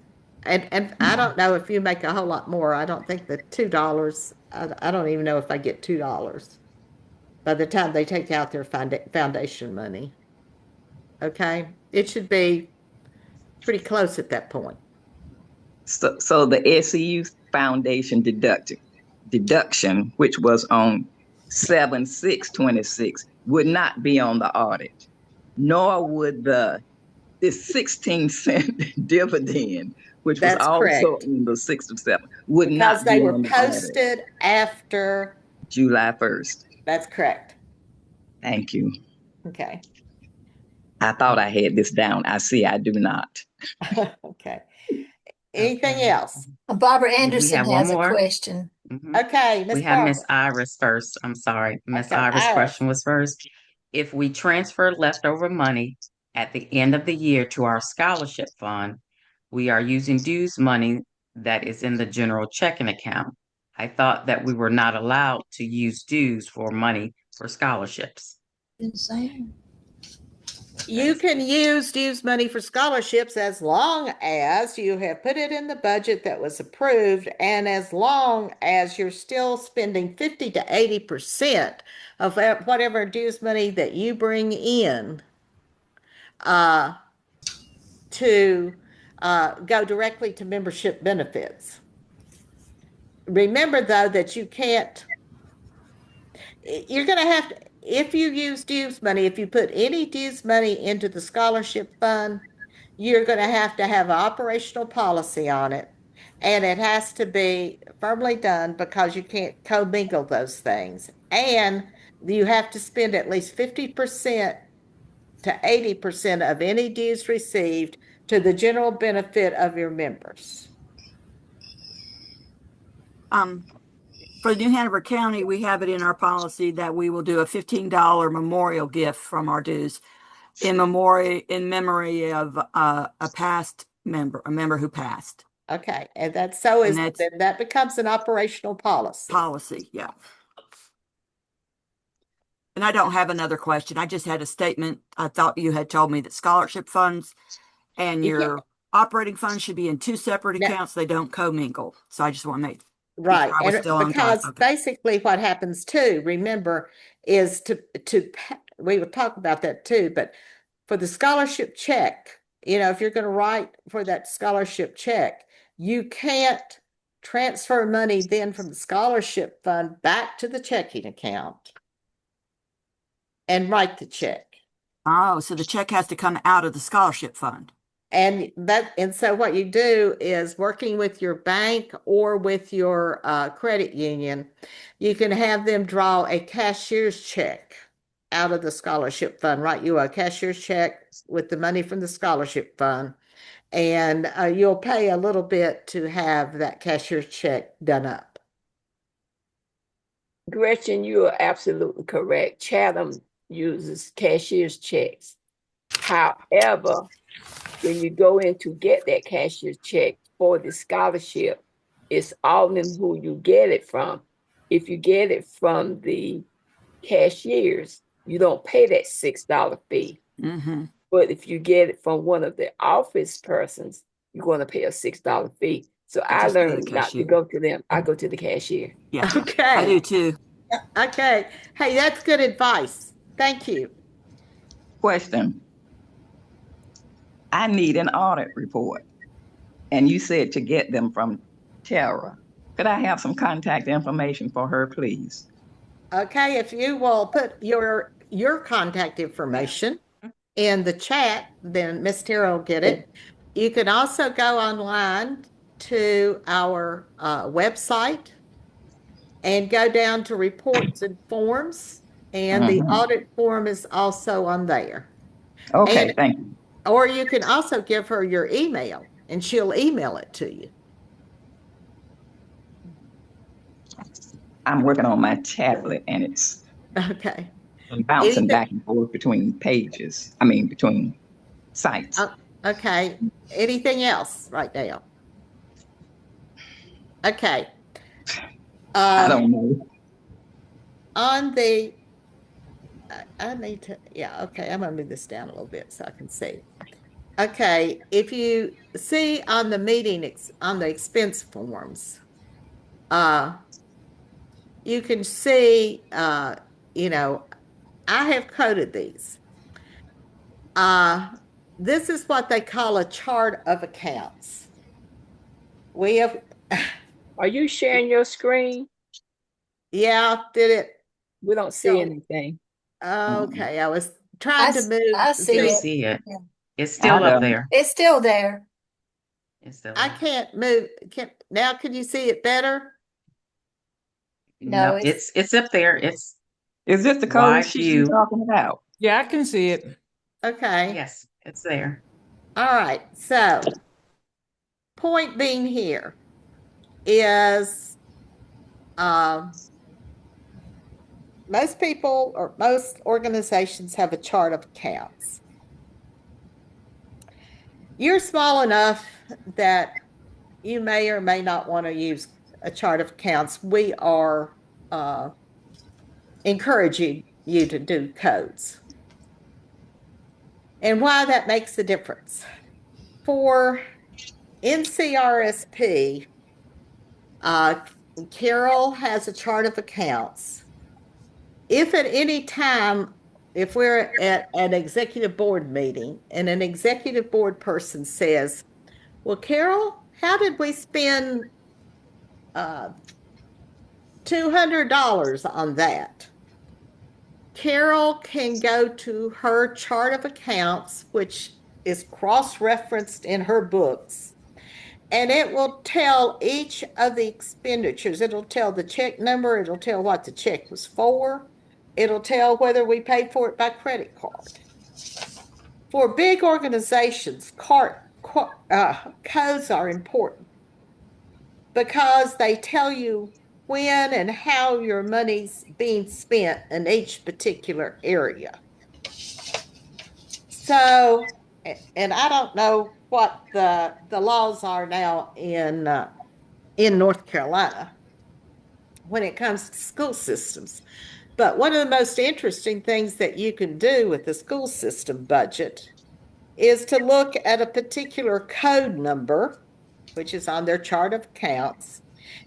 And I don't know if you make a whole lot more. I don't think the $2, I don't even know if I get $2 by the time they take out their foundation money. Okay. It should be pretty close at that point. So the SEU foundation deduction, which was on 7/6/26, would not be on the audit, nor would the 16-cent dividend, which was also on the 6th of 7th, would not be on the audit. Because they were posted after July 1st. That's correct. Thank you. Okay. I thought I had this down. I see I do not. Okay. Anything else? Barbara Anderson have has one more a question. Okay, Ms. We have Barbara. Miss Iris first. I'm sorry. Miss Okay, Iris' Iris. question was first. If we transfer leftover money at the end of the year to our scholarship fund, we are using dues money that is in the general checking account. I thought that we were not allowed to use dues for money for scholarships. You can use dues money for scholarships as long as you have put it in the budget that was approved, and as long as you're still spending 50 to 80% of whatever dues money that you bring in to go directly to membership benefits. Remember, though, that you're going to have to, if you use dues money, if you put any dues money into the scholarship fund, you're going to have an operational policy on it. And it has to be firmly done because you can't commingle those things. And you have to spend at least 50% to 80% of any dues received to the general benefit of your members. For New Hanover County, we have it in our policy that we will do a $15 memorial gift from our dues in memory of a member who passed. Okay, and then that becomes an operational policy. Yeah. And I don't have another question. I just had a statement. I thought you had told me that scholarship funds and your operating funds should be in two separate accounts. They don't commingle. So I just want to make right. Sure And because basically what happens too, remember, is we will talk about that too, but for the scholarship check, if you're going to write for that scholarship check, you can't transfer money then from the scholarship fund back to the checking account and write the check. Oh, so the check has to come out of the scholarship fund. And so what you do is, working with your bank or with your credit union, you can have them draw a cashier's check out of the scholarship fund, write you a cashier's check with the money from the scholarship fund, and you'll pay a little bit to have that cashier's check done up. Gretchen, you are absolutely correct. Chatham uses cashier's checks. However, when you go in to get that cashier's check for the scholarship, it's all in who you get it from. If you get it from the cashiers, you don't pay that $6 fee. Mm-hmm. But if you get it from one of the office persons, you're going to pay a $6 fee. So I learned not to go to them. I go to the cashier. Yeah. Okay. I do too. Okay. Hey, that's good advice. Thank you. Question. I need an audit report. And you said to get them from Tara. Could I have some contact information for her, please? Okay, if you will put your contact information in the chat, then Miss Tara will get it. You can also go online to our website and go down to reports and forms, and the audit form is also on there. Okay, thank you. Or you can also give her your email, and she'll email it to you. I'm working on my tablet, and it's okay. Bouncing back and forth between pages. I mean, between sites. Okay. Anything else right now? Okay. I don't know. On the, I need to, yeah, okay. I'm going to move this down a little bit so I can see. Okay. If you see on the on the expense forms, you can see, I have coded these. This is what they call a chart of accounts. We have. Are you sharing your screen? Yeah, did it? We don't see anything. Okay, I was trying to move. I see it. See it. It's still up there. It's still there. It's still I can't move. Now can you see it better? No, it's up there. Is this the code she's talking about? Yeah, I can see it. Okay. Yes, it's there. All right. So, point being here is most people or most organizations have a chart of accounts. You're small enough that you may or may not want to use a chart of accounts. We are encouraging you to do codes. and why that makes a difference. For NCRSP, Carol has a chart of accounts. If at any time, if we're at an executive board meeting and an executive board person says, well, Carol, how did we spend $200 on that? Carol can go to her chart of accounts, which is cross-referenced in her books, and it will tell each of the expenditures. It'll tell the check number. It'll tell what the check was for. It'll tell whether we paid for it by credit card. For big organizations, codes are important because they tell you when and how your money's being spent in each particular area. So, and I don't know what the laws are now in North Carolina when it comes to school systems. But one of the most interesting things that you can do with the school system budget is to look at a particular code number, which is on their chart of accounts,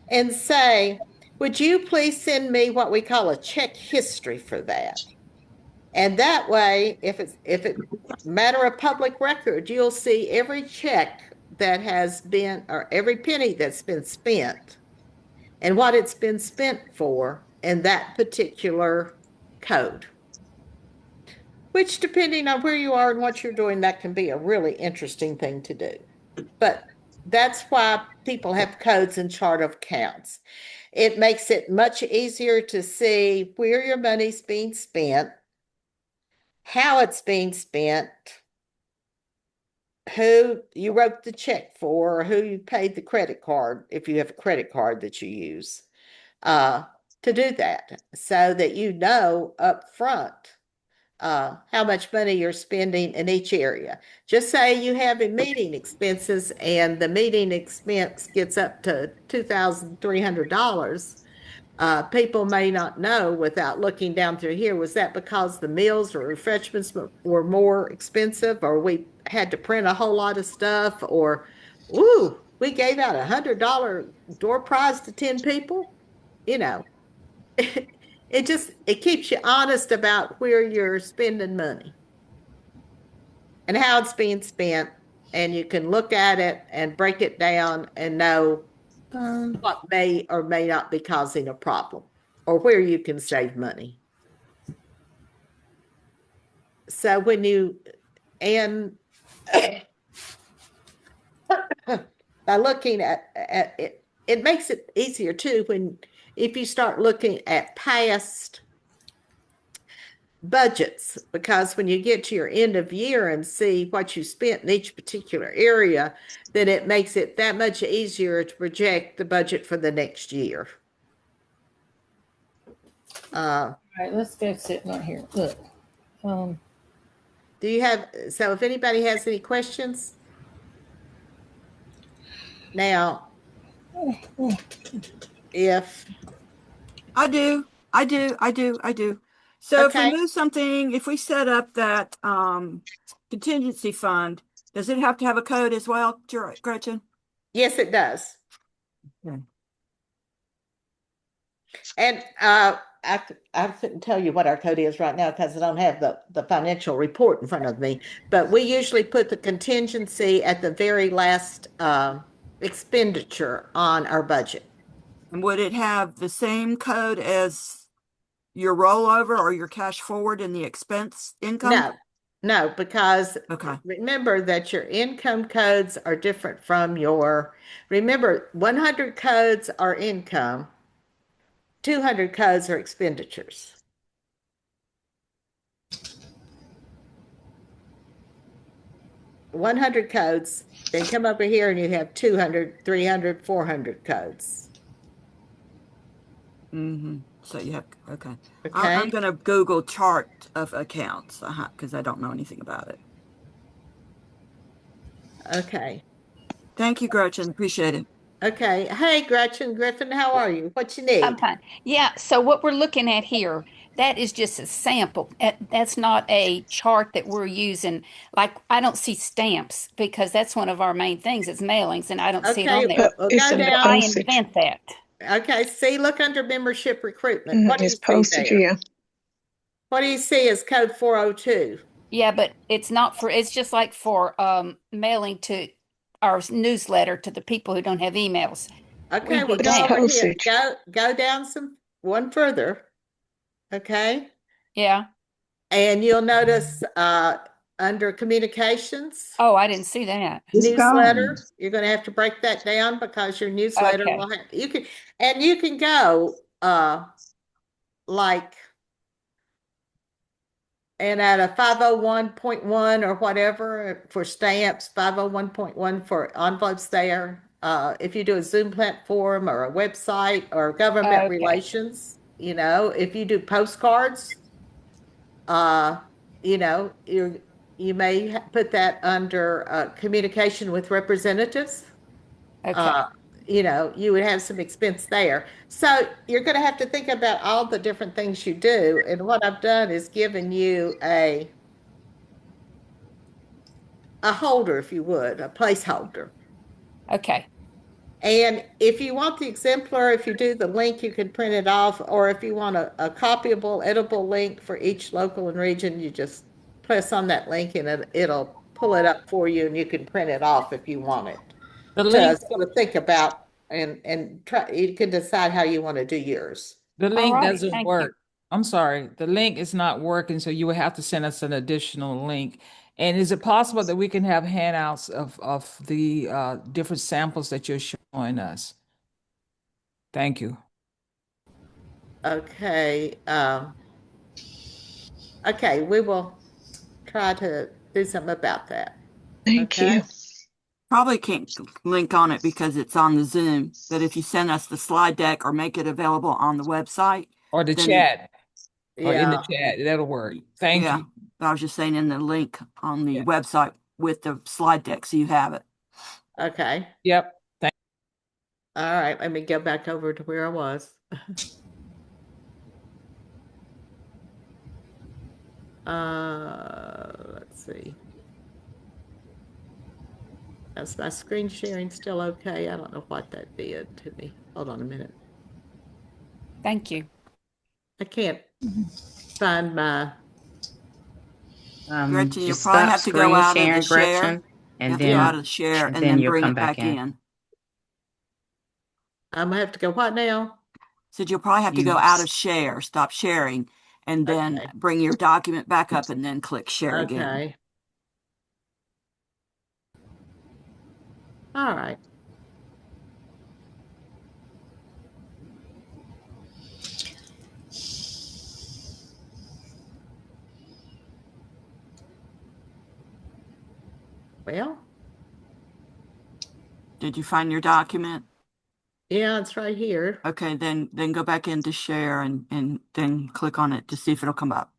and say, would you please send me what we call a check history for that? And that way, if it's a matter of public record, you'll see every check that has been, or every penny that's been spent and what it's been spent for in that particular code. Which, depending on where you are and what you're doing, that can be a really interesting thing to do. But that's why people have codes and chart of accounts. It makes it much easier to see where your money's being spent, how it's being spent, who you wrote the check for, or who you paid the credit card, if you have a credit card that you use, to do that, so that you know up front how much money you're spending in each area. Just say you have a meeting expenses and the meeting expense gets up to $2,300. People may not know without looking down through here, was that because the meals or refreshments were more expensive, or we had to print a whole lot of stuff, or, ooh, we gave out $100 door prize to 10 people? You know, it keeps you honest about where you're spending money and how it's being spent, and you can look at it and break it down and know what may or may not be causing a problem, or where you can save money. So when you, and by looking at it, it makes it easier too if you start looking at past budgets, because when you get to your end of year and see what you spent in each particular area, then it makes it that much easier to project the budget for the next year. All right, let's go sit right here. Look. Do you have, so if anybody has any questions? Now, if I do. So Okay. if we move something, if we set up that contingency fund, does it have to have a code as well, Gretchen? Yes, it does. Okay. And I couldn't tell you what our code is right now because I don't have the financial report in front of me, but we usually put the contingency at the very last expenditure on our budget. And would it have the same code as your rollover or your cash forward in the expense income? No, because Okay. remember that your income codes are different from remember 100 codes are income, 200 codes are expenditures. $100 codes, then come over here and you have 200, 300, 400 codes. Mm-hmm. So you have, okay. Okay. I'm going to Google chart of accounts because I don't know anything about it. Okay. Thank you, Gretchen. Appreciate it. Okay. Hey, Gretchen Griffin, how are you? What you need? I'm fine. Yeah, so what we're looking at here, that is just a sample. That's not a chart that we're using. Like, I don't see stamps because that's one of our main things. It's mailings, and I don't see it on Okay, there. well, go So down. I invent that. Okay, see, look under membership recruitment. What do you It's see postage, there? yeah. What do you see as code 402? Yeah, but it's not for, it's just like for mailing to our newsletter to the people who don't have emails. Okay, We well, do go that. over here. Go down one further. Okay. Yeah. And you'll notice under communications, Oh, I didn't see that. newsletter, you're going to have to break that down because your newsletter Okay. will have, you can go like, and at a 501.1 or whatever for stamps, 501.1 for envelopes there. If you do a Zoom platform or a website or government relations, if you do postcards, you may put that under communication with representatives. Okay. You would have some expense there. So you're going to have to think about all the different things you do. And what I've done is given you a holder, if you would, a placeholder. Okay. And if you want the exemplar, if you do the link, you can print it off. Or if you want a copyable, editable link for each local and region, you just press on that link and it'll pull it up for you and you can print it off if you want it. The To link, sort of think about and try, you can decide how you want to do yours. the All link right. doesn't Thank you. work. I'm sorry, the link is not working, so you would have to send us an additional link. And is it possible that we can have handouts of the different samples that you're showing us? Thank you. Okay. Okay, we will try to do something about that. Thank Okay. you. Probably can't link on it because it's on the Zoom, but if you send us the slide deck or make it available on the website. Or the then- chat, or in the Yeah. chat, that'll work. Thank Yeah, you. I was just saying in the link on the Yeah. website with the slide deck, so you have it. Okay. Yep. All right, let me go back over to where I was. Let's see. Is my screen sharing still okay? I don't know what that did to me. Hold on a minute. Thank you. I can't find my. Gretchen, you'll Just probably stop have to go screen out of sharing, the share. Gretchen, You and have to go then out of the share and then you'll bring come it back in. I'm gonna have to go what now? Said you'll probably have to go out of share, stop sharing, and then Okay. bring your document back up and then click share again. Okay. All right. Well, Did you find your document? yeah, it's right here. Okay, then go back into share and then click on it to see if it'll come up.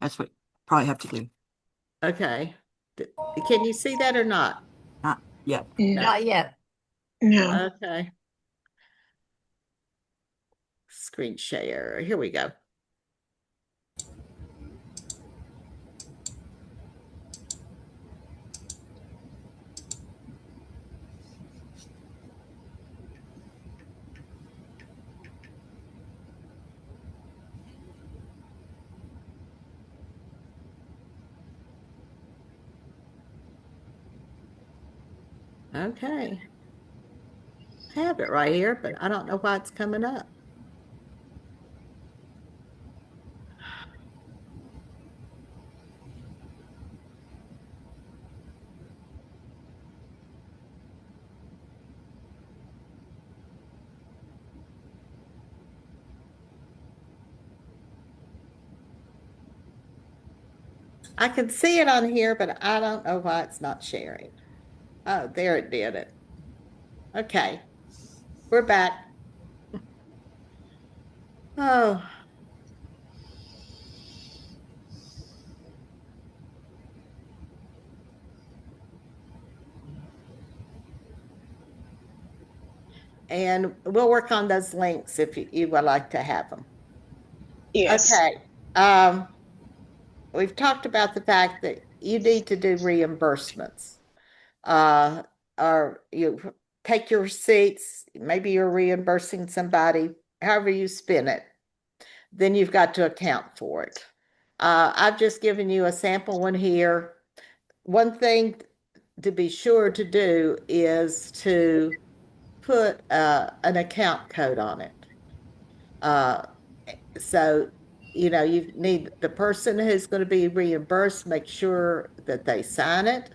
That's what you probably have to do. Okay. Can you see that or not? Not yet. Yeah. Not yet. No. Okay. Screen share. Here we go. Okay. I have it right here, but I don't know why it's coming up. I can see it on here, but I don't know why it's not sharing. Oh, there it did it. Okay. We're back. Oh. and we'll work on those links if you would like to have them. Yes. Okay. We've talked about the fact that you need to do reimbursements. Or you take your receipts, maybe you're reimbursing somebody, however you spend it, then you've got to account for it. I've just given you a sample one here. One thing to be sure to do is to put an account code on it. So, you know, you need the person who's going to be reimbursed, make sure that they sign it,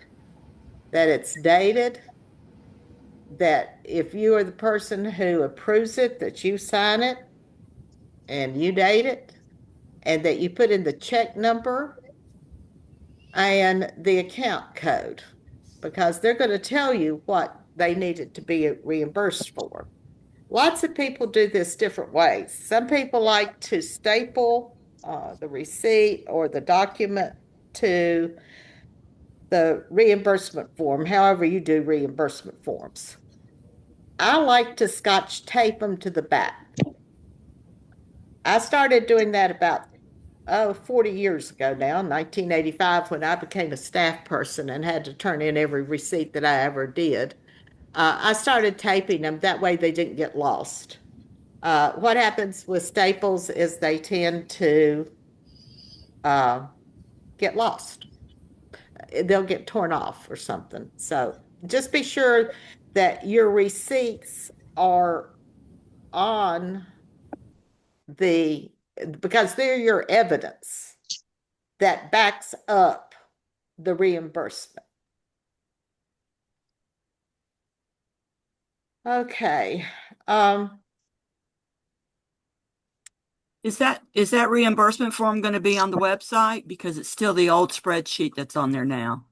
that it's dated, that if you are the person who approves it, that you sign it and you date it, and that you put in the check number and the account code, because they're going to tell you what they needed to be reimbursed for. Lots of people do this different ways. Some people like to staple the receipt or the document to the reimbursement form, however you do reimbursement forms. I like to Scotch tape them to the back. I started doing that about 40 years ago now, 1985, when I became a staff person and had to turn in every receipt that I ever did. I started taping them, that way they didn't get lost. What happens with staples is they tend to get lost. They'll get torn off or something. So just be sure that your receipts are on because they're your evidence that backs up the reimbursement. Okay. Is that reimbursement form going to be on the website? Because it's still the old spreadsheet that's on there now.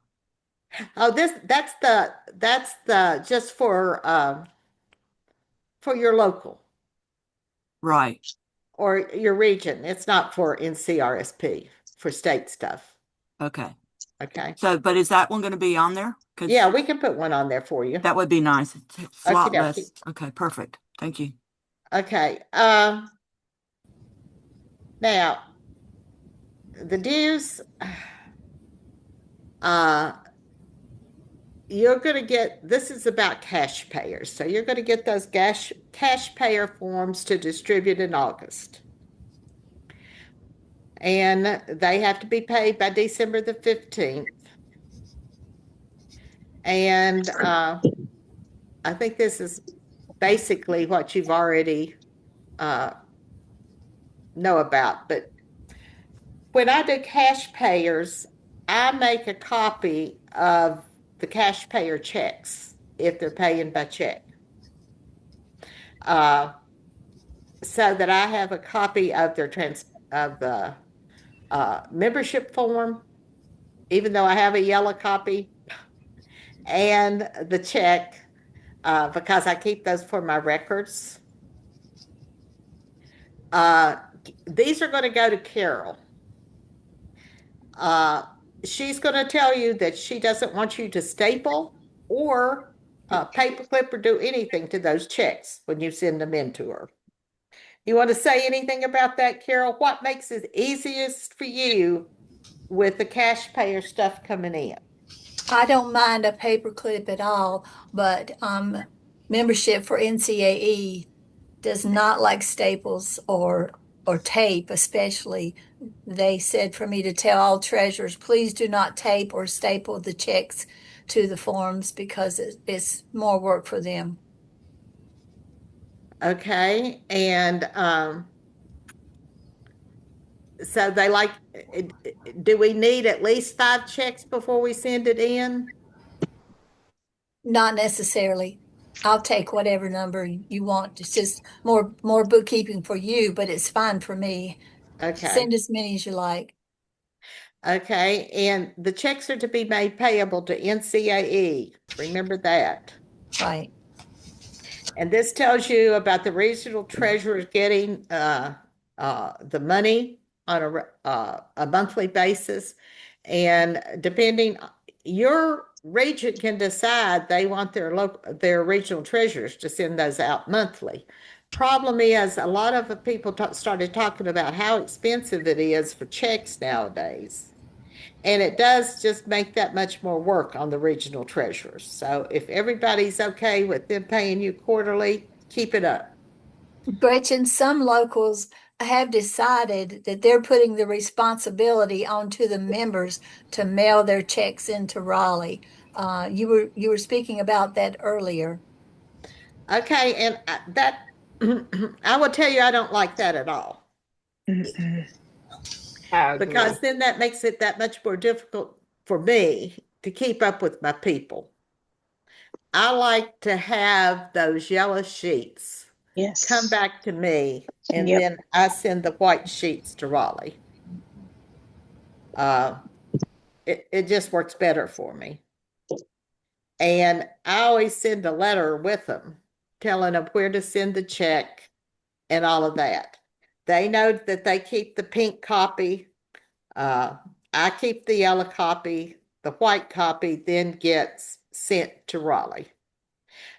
Oh, that's the just for your local. Right. Or your region. It's not for NCRSP, for state stuff. Okay. Okay. So, but is that one going to be on there? Yeah, we can put one on there for you. That would be nice. It's a lot Okey-dokey. less. Okay, perfect. Thank you. Okay. Now, the dues, you're going to get, this is about cash payers. So you're going to get those cash payer forms to distribute in August. And they have to be paid by December the 15th. And I think this is basically what you've already know about. But when I do cash payers, I make a copy of the cash payer checks if they're paying by check. So that I have a copy of their the membership form, even though I have a yellow copy, and the check, because I keep those for my records. These are going to go to Carol. She's going to tell you that she doesn't want you to staple or paperclip or do anything to those checks when you send them in to her. You want to say anything about that, Carol? What makes it easiest for you with the cash payer stuff coming in? I don't mind a paperclip at all, but membership for NCAE does not like staples or tape, especially. They said for me to tell all treasurers, please do not tape or staple the checks to the forms because it's more work for them. Okay, and so they like, do we need at least 5 checks before we send it in? Not necessarily. I'll take whatever number you want. It's just more bookkeeping for you, but it's fine for me. Okay. Send as many as you like. Okay, and the checks are to be made payable to NCAE. Remember that. Right. And this tells you about the regional treasurers getting the money on a monthly basis. And depending, your region can decide they want their regional treasurers to send those out monthly. Problem is, a lot of the people started talking about how expensive it is for checks nowadays. And it does just make that much more work on the regional treasurers. So if everybody's okay with them paying you quarterly, keep it up. Gretchen, some locals have decided that they're putting the responsibility onto the members to mail their checks into Raleigh. You were speaking about that earlier. Okay, and that I will tell you, I don't like that at all. Because then that makes it that much more difficult for me to keep up with my people. I like to have those yellow sheets come back to me, and then I send the white sheets to Raleigh. It just works better for me. And I always send a letter with them telling them where to send the check and all of that. They know that they keep the pink copy. I keep the yellow copy. The white copy then gets sent to Raleigh.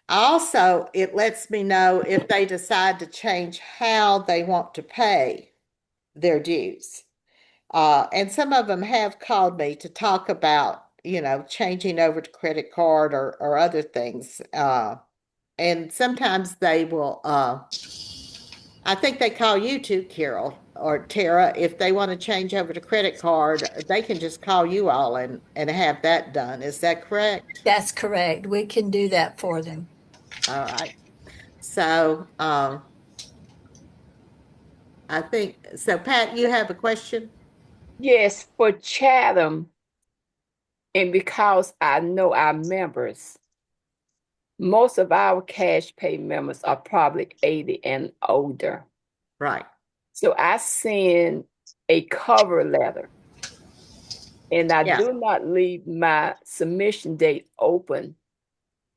Also, it lets me know if they decide to change how they want to pay their dues. And some of them have called me to talk about, changing over to credit card or other things. And sometimes they will, I think they call you too, Carol or Tara. If they want to change over to credit card, they can just call you all and have that done. Is that correct? That's correct. We can do that for them. All right. So, I think, so Pat, you have a question? Yes, for Chatham, and because I know our members, most of our cash pay members are probably 80 and older. Right. So I send a cover letter, and I do not leave my submission date open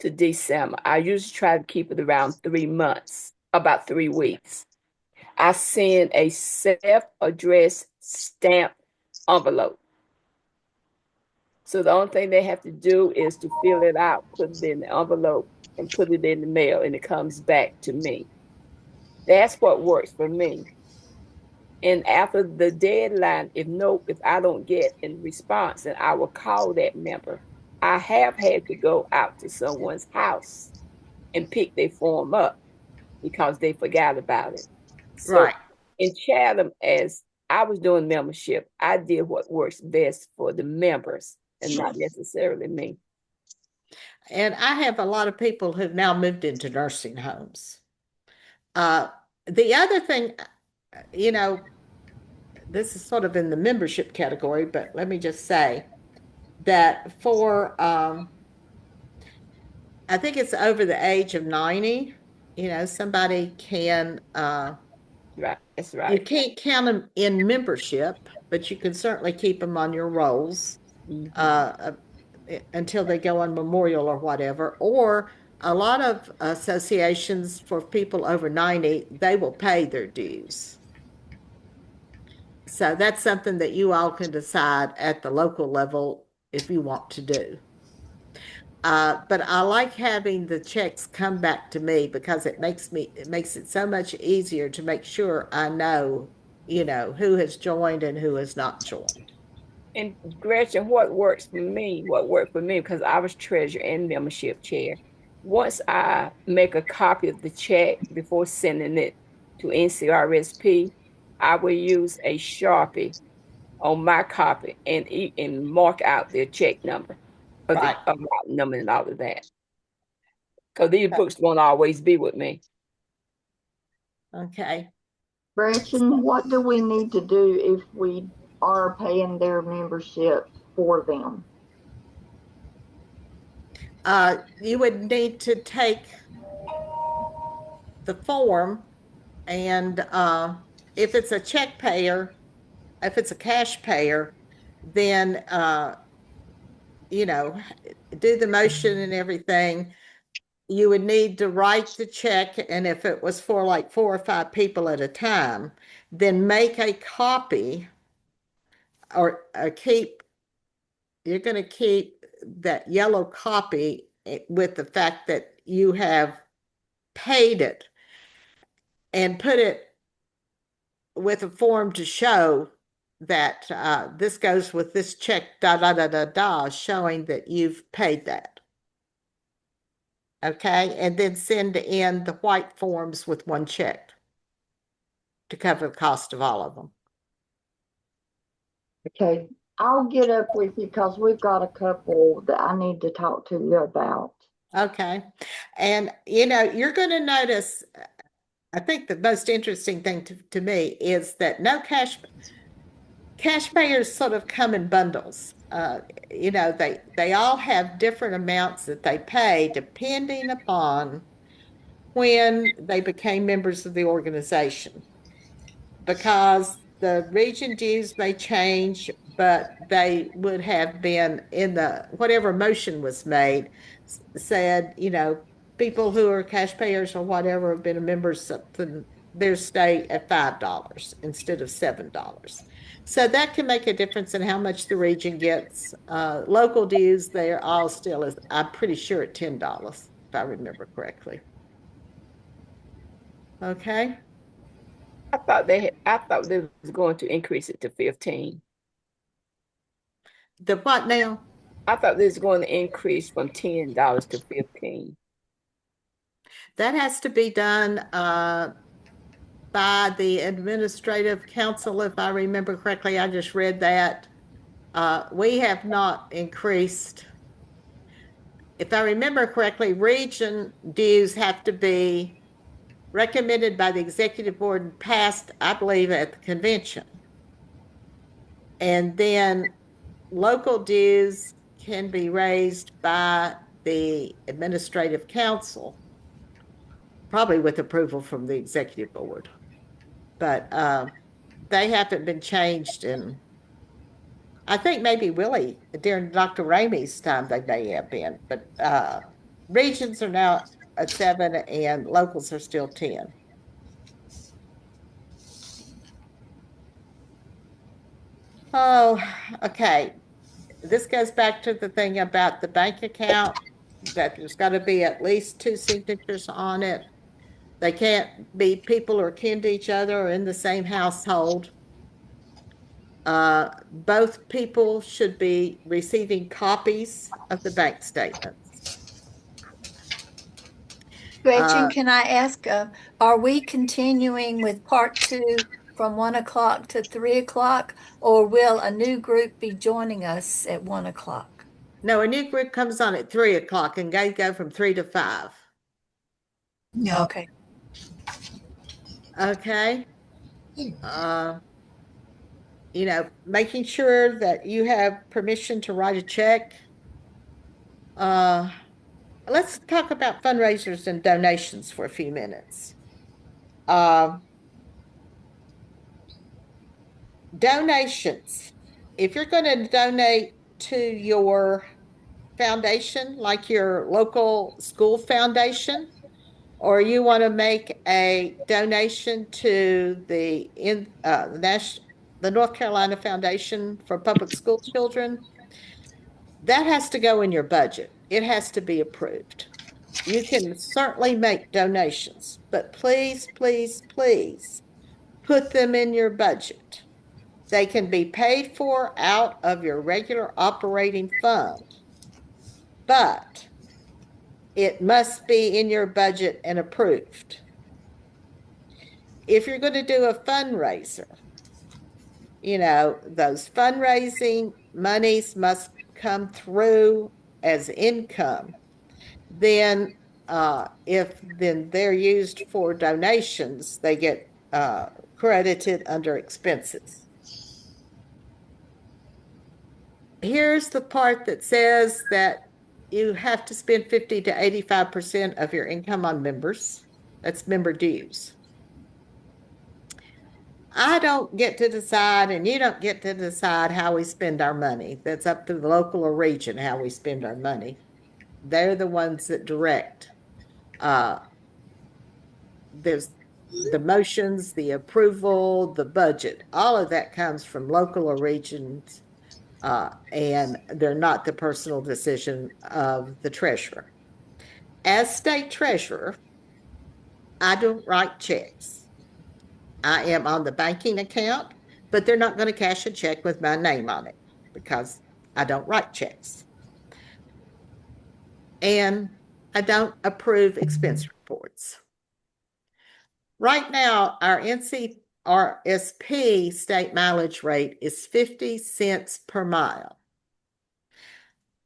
to December. I usually try to keep it around 3 months, about 3 weeks. I send a self-addressed stamped envelope. So the only thing they have to do is to fill it out, put it in the envelope, and put it in the mail, and it comes back to me. That's what works for me. And after the deadline, if I don't get a response, then I will call that member. I have had to go out to someone's house and pick their form up because they forgot about it. So right. In Chatham, as I was doing membership, I did what works best for the members and not necessarily me. And I have a lot of people who've now moved into nursing homes. The other thing, this is sort of in the membership category, but let me just say that for, I think it's over the age of 90, somebody can, right, that's right. You can't count them in membership, but you can certainly keep them on your rolls until they go on memorial or whatever. Or a lot of associations for people over 90, they will pay their dues. So that's something that you all can decide at the local level if you want to do. But I like having the checks come back to me because it makes it so much easier to make sure I know, who has joined and who has not joined. And Gretchen, what worked for me, because I was treasurer and membership chair, once I make a copy of the check before sending it to NCRSP, I will use a Sharpie on my copy and mark out their check number, or the amount number and all of that. Because these books won't always be with me. Okay. Gretchen, what do we need to do if we are paying their membership for them? You would need to take the form, and if it's a check payer, if it's a cash payer, then do the motion and everything. You would need to write the check, and if it was for like 4 or 5 people at a time, then make a copy or you're going to keep that yellow copy with the fact that you have paid it and put it with a form to show that this goes with this check, showing that you've paid that. Okay, and then send in the white forms with one check to cover the cost of all of them. Okay, I'll get up with you because we've got a couple that I need to talk to you about. Okay, and you're going to notice, I think the most interesting thing to me is that no cash payers sort of come in bundles. They all have different amounts that they pay depending upon when they became members of the organization, because the region dues may change, but they would have been in the whatever motion was made said, people who are cash payers or whatever have been members of their stay at $5 instead of $7. So that can make a difference in how much the region gets. Local dues, they're all still, I'm pretty sure, at $10, if I remember correctly. Okay. I thought they was going to increase it to 15. The what now? I thought they was going to increase from $10 to 15. That has to be done by the administrative council, if I remember correctly. I just read that. We have not increased. If I remember correctly, region dues have to be recommended by the executive board and passed, I believe, at the convention. And then local dues can be raised by the administrative council, probably with approval from the executive board. But they haven't been changed in, I think maybe Willie, during Dr. Ramey's time, they may have been. But regions are now at 7 and locals are still 10. Oh, okay. This goes back to the thing about the bank account, that there's got to be at least 2 signatures on it. They can't be people who are kin to each other or in the same household. Both people should be receiving copies of the bank statements. Gretchen, can I ask, are we continuing with part 2 from 1 o'clock to 3 o'clock, or will a new group be joining us at 1 o'clock? No, a new group comes on at 3 o'clock and they go from 3 to 5. Okay. Okay. Making sure that you have permission to write a check. Let's talk about fundraisers and donations for a few minutes. Donations. If you're going to donate to your foundation, like your local school foundation, or you want to make a donation to the North Carolina Foundation for Public School Children, that has to go in your budget. It has to be approved. You can certainly make donations, but please, please, please put them in your budget. They can be paid for out of your regular operating fund, but it must be in your budget and approved. If you're going to do a fundraiser, those fundraising monies must come through as income. Then if they're used for donations, they get credited under expenses. Here's the part that says that you have to spend 50 to 85% of your income on members. That's member dues. I don't get to decide, and you don't get to decide how we spend our money. That's up to the local or region how we spend our money. They're the ones that direct. There's the motions, the approval, the budget. All of that comes from local or regions and they're not the personal decision of the treasurer. As state treasurer, I don't write checks. I am on the banking account, but they're not going to cash a check with my name on it because I don't write checks. And I don't approve expense reports. Right now, our NCRSP state mileage rate is 50 cents per mile.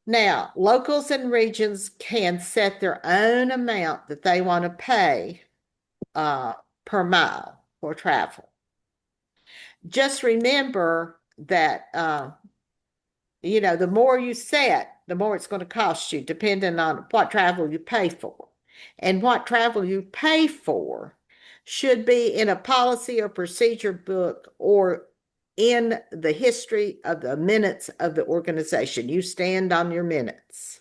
Now, locals and regions can set their own amount that they want to pay per mile for travel. Just remember that, the more you set, the more it's going to cost you, depending on what travel you pay for. And what travel you pay for should be in a policy or procedure book or in the history of the minutes of the organization. You stand on your minutes.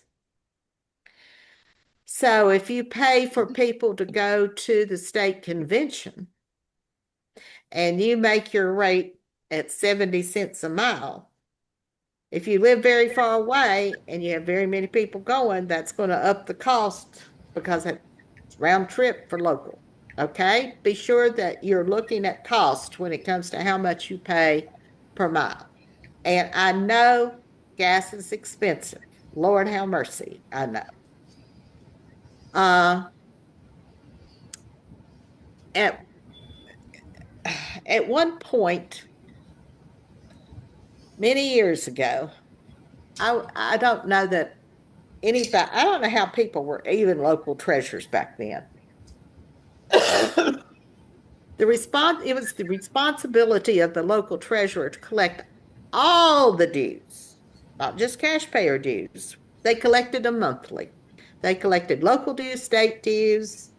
So if you pay for people to go to the state convention and you make your rate at 70 cents a mile, if you live very far away and you have very many people going, that's going to up the cost because it's round trip for local. Okay? Be sure that you're looking at cost when it comes to how much you pay per mile. And I know gas is expensive. Lord have mercy, I know. At one point, many years ago, I don't know that anybody, I don't know how people were even local treasurers back then. It was the responsibility of the local treasurer to collect all the dues, not just cash payer dues. They collected them monthly. They collected local dues, state dues,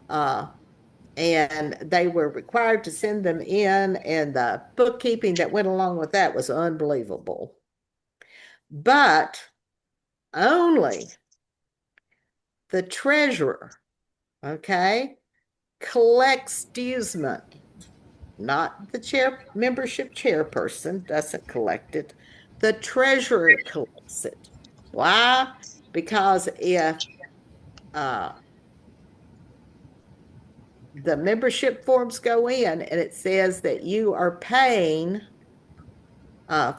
and they were required to send them in, and the bookkeeping that went along with that was unbelievable. But only the treasurer, okay, collects dues money, not the membership chairperson doesn't collect it. The treasurer collects it. Why? Because if the membership forms go in and it says that you are paying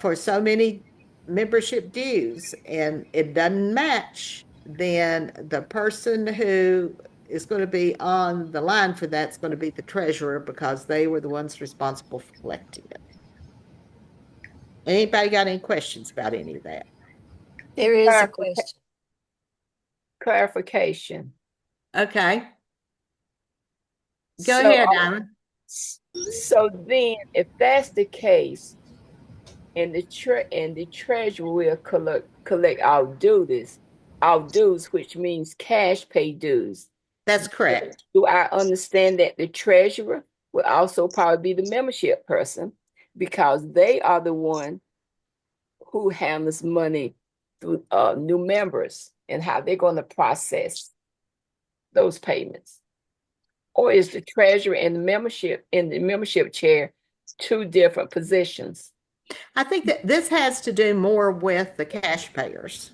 for so many membership dues and it doesn't match, then the person who is going to be on the line for that's going to be the treasurer because they were the ones responsible for collecting it. Anybody got any questions about any of that? There is a question. Clarification. Okay. Go ahead, Alan. So then, if that's the case, and the treasurer will collect our dues, which means cash pay dues. That's correct. Do I understand that the treasurer will also probably be the membership person because they are the one who handles money through new members and how they're going to process those payments? Or is the treasurer and the membership chair two different positions? I think that this has to do more with the cash payers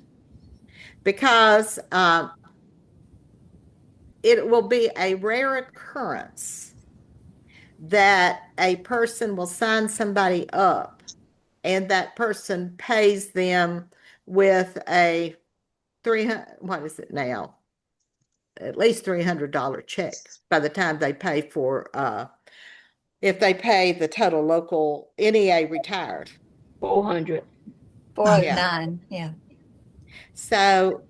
because it will be a rare occurrence that a person will sign somebody up and that person pays them with a what is it now? At least $300 check by the time they pay for, if they pay the total local NEA retired. 400. 409, yeah. So,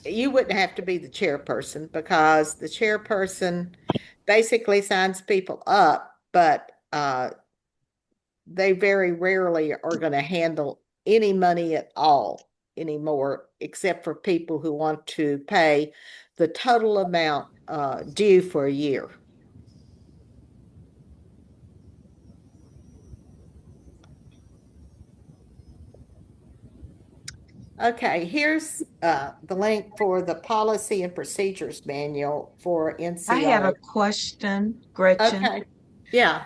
you wouldn't have to be the chairperson because the chairperson basically signs people up, but they very rarely are going to handle any money at all anymore, except for people who want to pay the total amount due for a year. Okay, here's the link for the policy and procedures manual for NCR. I had a question, Gretchen. Okay, yeah.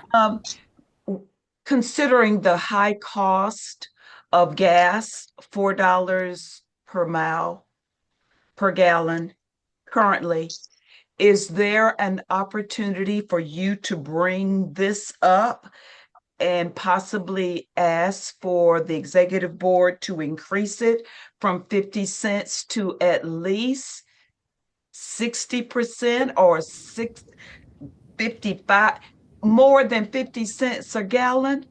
considering the high cost of gas, $4 per mile per gallon currently, is there an opportunity for you to bring this up and possibly ask for the executive board to increase it from 50 cents to at least 60% or 55, more than 50 cents a gallon?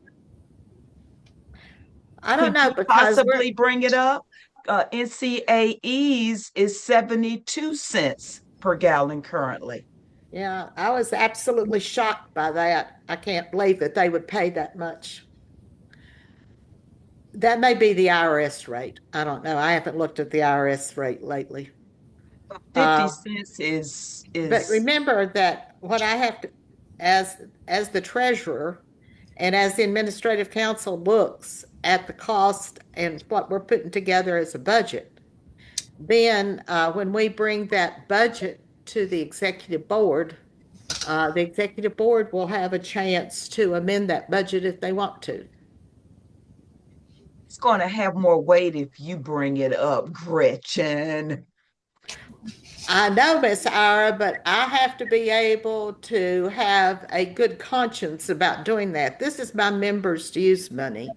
I don't know, because possibly bring it up. NCAE's is 72 cents per gallon currently. Yeah, I was absolutely shocked by that. I can't believe that they would pay that much. That may be the IRS rate. I don't know. I haven't looked at the IRS rate lately. 50 cents is. But remember that what I have to, as the treasurer and as the administrative council looks at the cost and what we're putting together as a budget, then when we bring that budget to the executive board will have a chance to amend that budget if they want to. It's going to have more weight if you bring it up, Gretchen. I know, Miss Ira, but I have to be able to have a good conscience about doing that. This is my members' dues money.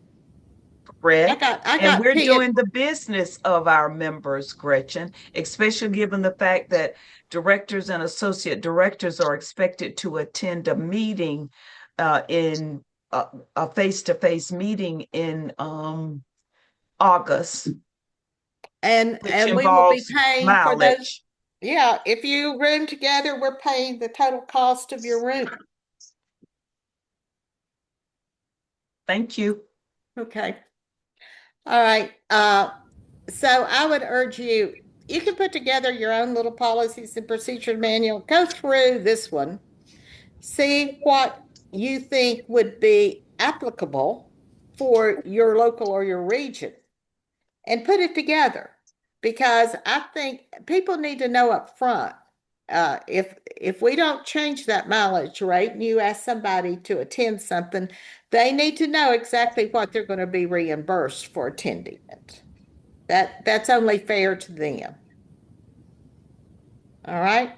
Correct. And we're doing the business of our members, Gretchen, especially given the fact that directors and associate directors are expected to attend a meeting in a face-to-face meeting in August. And we will be paying for those. Yeah, if you room together, we're paying the total cost of your room. Thank you. Okay. All right. So I would urge you can put together your own little policies and procedure manual. Go through this one. See what you think would be applicable for your local or your region and put it together. Because I think people need to know up front, if we don't change that mileage rate and you ask somebody to attend something, they need to know exactly what they're going to be reimbursed for attending it. That's only fair to them. All right?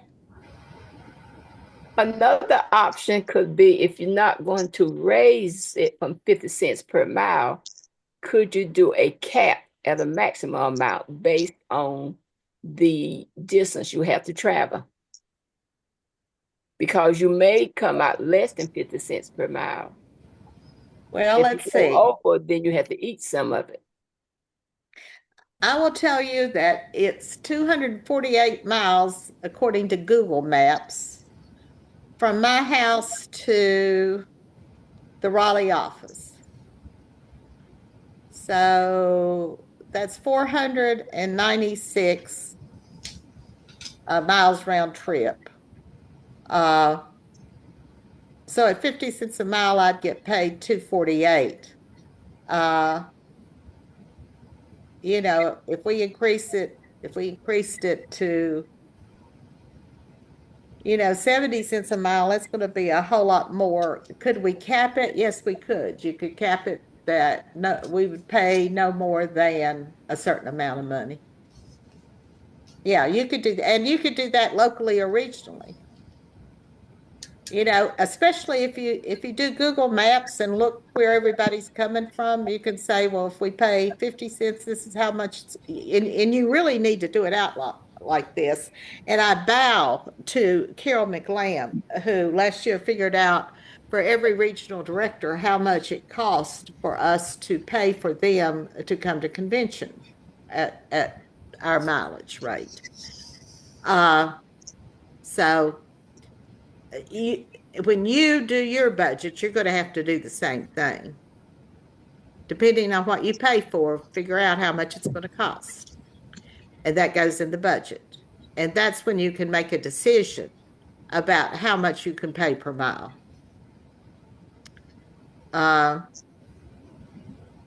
Another option could be, if you're not going to raise it from 50 cents per mile, could you do a cap at a maximum amount based on the distance you have to travel? Because you may come out less than 50 cents per mile. Well, let's see. Over, then you have to eat some of it. I will tell you that it's 248 miles, according to Google Maps, from my house to the Raleigh office. So that's 496 miles round trip. So at 50 cents a mile, I'd get paid 248. You know, if we increased it to, 70 cents a mile, that's going to be a whole lot more. Could we cap it? Yes, we could. You could cap it that we would pay no more than a certain amount of money. Yeah, you could do that, and you could do that locally or regionally. Especially if you do Google Maps and look where everybody's coming from, you can say, well, if we pay 50 cents, this is how much, and you really need to do it out like this. And I bow to Carol McLam, who last year figured out for every regional director how much it cost for us to pay for them to come to convention at our mileage rate. So when you do your budget, you're going to have to do the same thing. Depending on what you pay for, figure out how much it's going to cost. And that goes in the budget. And that's when you can make a decision about how much you can pay per mile.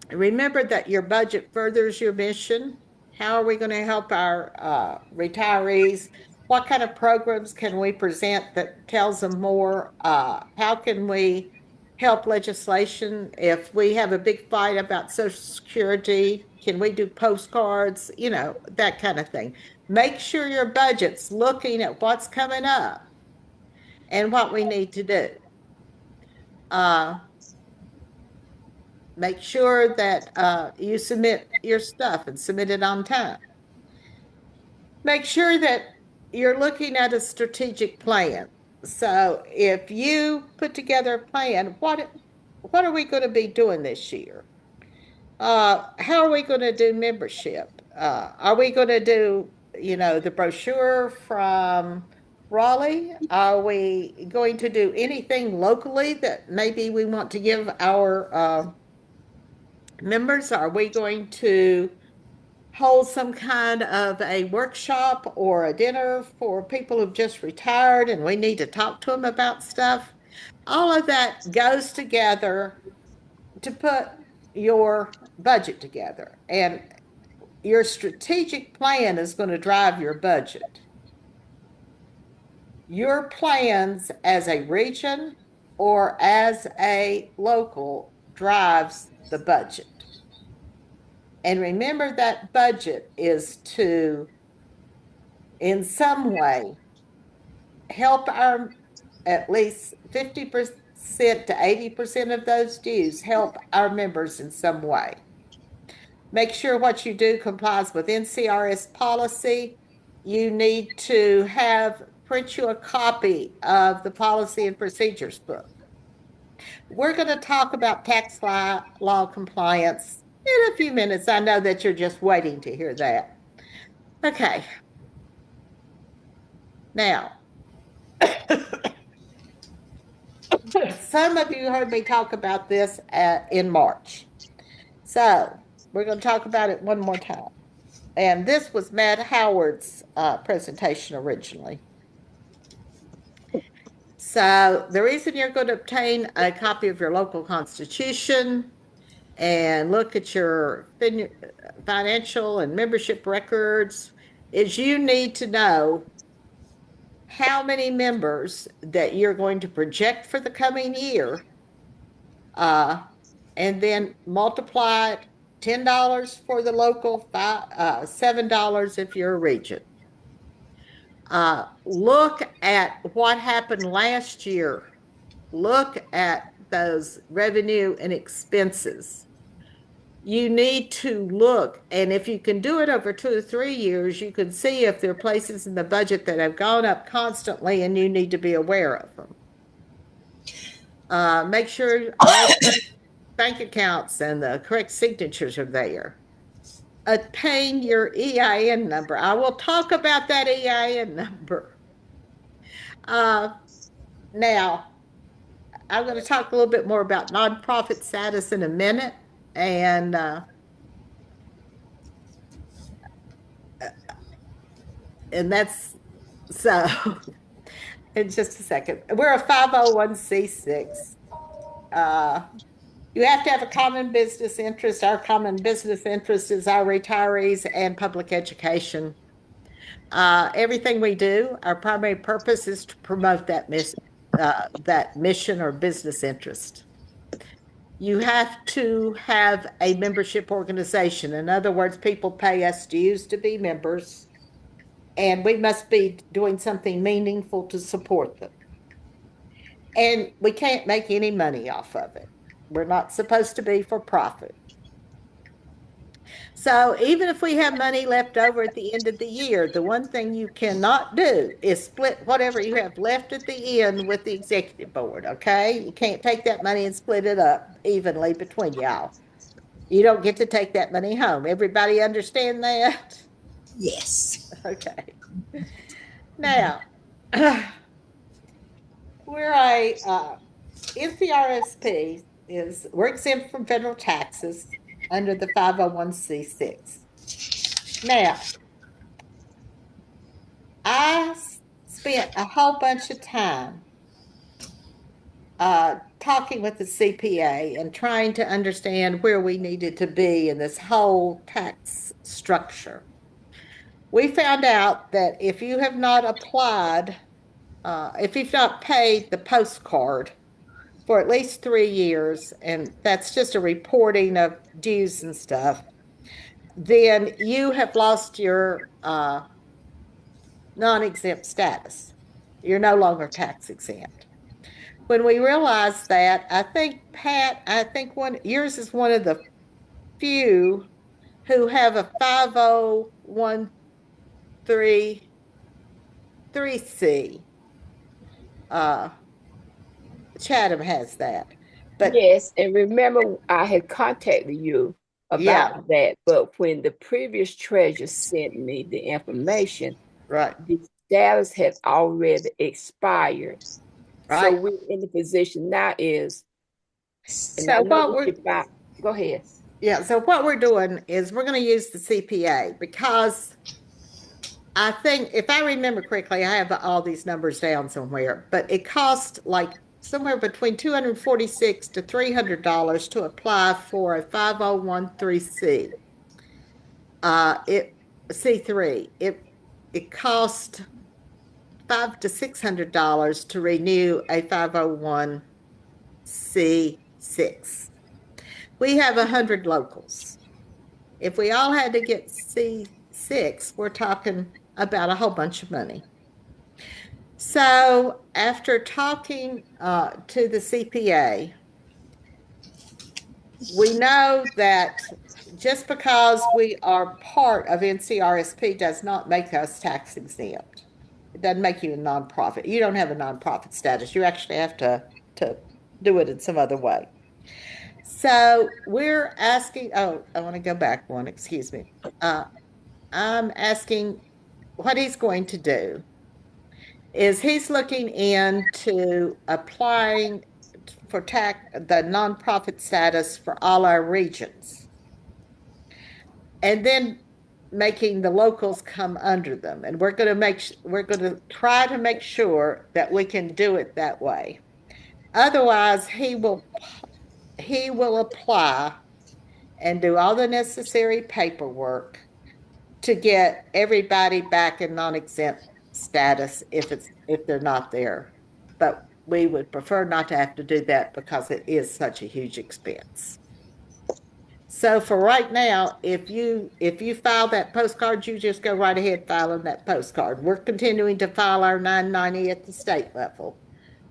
Remember that your budget furthers your mission. How are we going to help our retirees? What kind of programs can we present that tells them more? How can we help legislation. If we have a big fight about Social Security, can we do postcards? You know, that kind of thing. Make sure your budget's looking at what's coming up and what we need to do. Make sure that you submit your stuff and submit it on time. Make sure that you're looking at a strategic plan. So if you put together a plan, what are we going to be doing this year? How are we going to do membership? Are we going to do, you know, the brochure from Raleigh? Are we going to do anything locally that maybe we want to give our members? Are we going to hold some kind of a workshop or a dinner for people who've just retired and we need to talk to them about stuff? All of that goes together to put your budget together, and your strategic plan is going to drive your budget. Your plans as a region or as a local drives the budget. And remember that budget is to, in some way, help our at least 50% to 80% of those dues help our members in some way. Make sure what you do complies with NCRS policy. You need to print you a copy of the policy and procedures book. We're going to talk about tax law compliance in a few minutes. I know that you're just waiting to hear that. Okay. Now, some of you heard me talk about this in March. So we're going to talk about it one more time. And this was Matt Howard's presentation originally. So the reason you're going to obtain a copy of your local constitution and look at your financial and membership records is you need to know how many members that you're going to project for the coming year, and then multiply it, $10 for the local, $7 if you're a region. Look at what happened last year. Look at those revenue and expenses. You need to look, and if you can do it over 2 or 3 years, you can see if there are places in the budget that have gone up constantly and you need to be aware of them. Make sure all bank accounts and the correct signatures are there. Obtain your EIN number. I will talk about that EIN number. Now, I'm going to talk a little bit more about nonprofit status in a minute. And that's so in just a second. We're a 501c6. You have to have a common business interest. Our common business interest is our retirees and public education. Everything we do, our primary purpose is to promote that mission or business interest. You have to have a membership organization. In other words, people pay us dues to be members, and we must be doing something meaningful to support them. And we can't make any money off of it. We're not supposed to be for profit. So even if we have money left over at the end of the year, the one thing you cannot do is split whatever you have left at the end with the executive board, okay? You can't take that money and split it up evenly between y'all. You don't get to take that money home. Everybody understand that? Yes. Okay. Now, we're a NCRSP we're exempt from federal taxes under the 501c6. Now, I spent a whole bunch of time talking with the CPA and trying to understand where we needed to be in this whole tax structure. We found out that if you have not applied, if you've not paid the postcard for at least 3 years, and that's just a reporting of dues and stuff, then you have lost your non-exempt status. You're no longer tax exempt. When we realized that, I think, Pat, yours is one of the few who have a 501c. Chatham has that. But yes, and remember I had contacted you about that, but when the previous treasurer sent me the information, right, the status had already expired. Right. So we're in the position now is, so go ahead. Yeah, so what we're doing is we're going to use the CPA, because I think, if I remember correctly, I have all these numbers down somewhere, but it costs like somewhere between $246 to $300 to apply for a 501c. C3. It costs $500 to $600 to renew a 501c6. We have 100 locals. If we all had to get C6, we're talking about a whole bunch of money. So after talking to the CPA, we know that just because we are part of NCRSP does not make us tax exempt. It doesn't make you a nonprofit. You don't have a nonprofit status. You actually have to do it in some other way. So we're asking, I want to go back one, excuse me. I'm asking what he's going to do is he's looking into applying for the nonprofit status for all our regions, and then making the locals come under them. And we're going to try to make sure that we can do it that way. Otherwise, he will apply and do all the necessary paperwork to get everybody back in non-exempt status if they're not there. But we would prefer not to have to do that because it is such a huge expense. So for right now, if you file that postcard, you just go right ahead filing that postcard. We're continuing to file our 990 at the state level,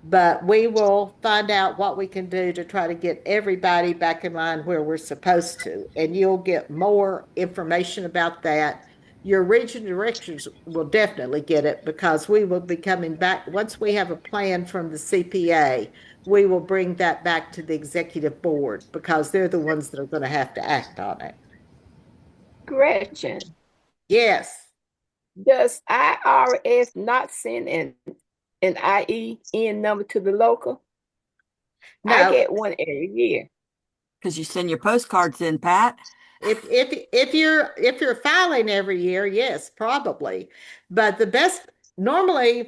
but we will find out what we can do to try to get everybody back in line where we're supposed to. And you'll get more information about that. Your region directors will definitely get it, because we will be coming back. Once we have a plan from the CPA, we will bring that back to the executive board, because they're the ones that are going to have to act on it. Gretchen. Yes. Does IRS not send an IEN number to the local? No. I get one every year. Because you send your postcards in, Pat. If you're filing every year, yes, probably. But the best, normally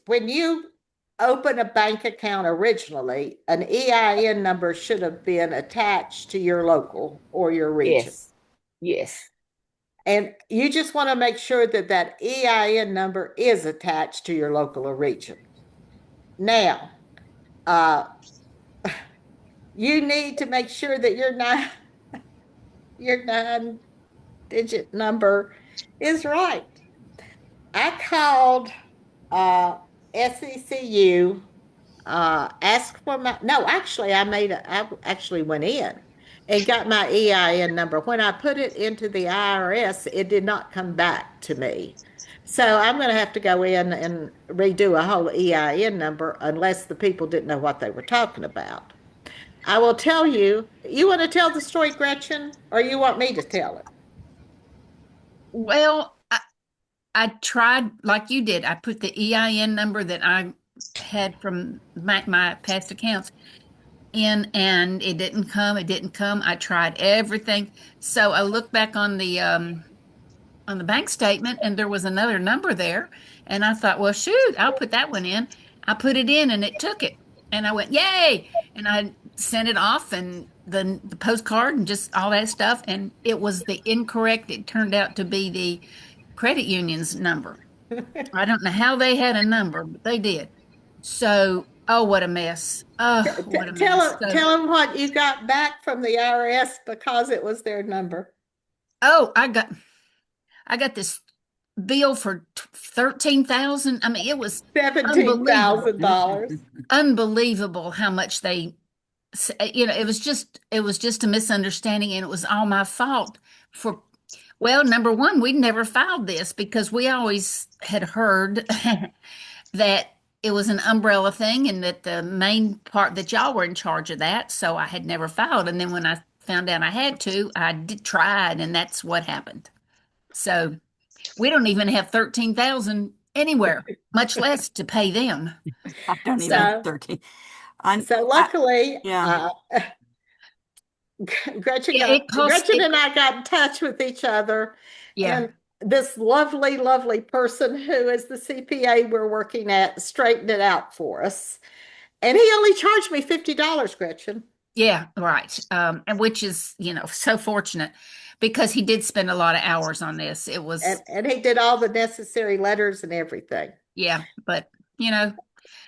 when you open a bank account originally, an EIN number should have been attached to your local or your region. Yes. And you just want to make sure that EIN number is attached to your local or region. Now, you need to make sure that your 9-digit number is right. I called SECU, asked for I actually went in and got my EIN number. When I put it into the IRS, it did not come back to me. So I'm going to have to go in and redo a whole EIN number, unless the people didn't know what they were talking about. I will tell you. You want to tell the story, Gretchen, or you want me to tell it? Well, I tried like you did. I put the EIN number that I had from my past accounts in, and it didn't come. I tried everything. So I looked back on the bank statement, and there was another number there. And I thought, well, shoot, I'll put that one in. I put it in, and it took it. And I went, yay! And I sent it off, and the postcard and just all that stuff. And it was the incorrect. It turned out to be the credit union's number. I don't know how they had a number, but they did. So Oh, what a mess. Oh, what a Tell mess. them, tell them what you got back from the IRS because it was their number. Oh, I got this bill for 13,000. I mean, it was $17,000. Unbelievable how much they, it was just a misunderstanding, and it was all my fault for, well, number one, we never filed this because we always had heard that it was an umbrella thing and that the main part that y'all were in charge of that. So I had never filed. And then when I found out I had to, I did try it, and that's what happened. So we don't even have 13,000 anywhere, much less to pay them. I don't even have 13. So luckily, Gretchen and I got in touch with each other. Yeah. And this lovely, lovely person who is the CPA we're working at straightened it out for us. And he only charged me $50, Gretchen. Yeah, right. And which is, so fortunate because he did spend a lot of hours on this. It was, and he did all the necessary letters and everything. Yeah, but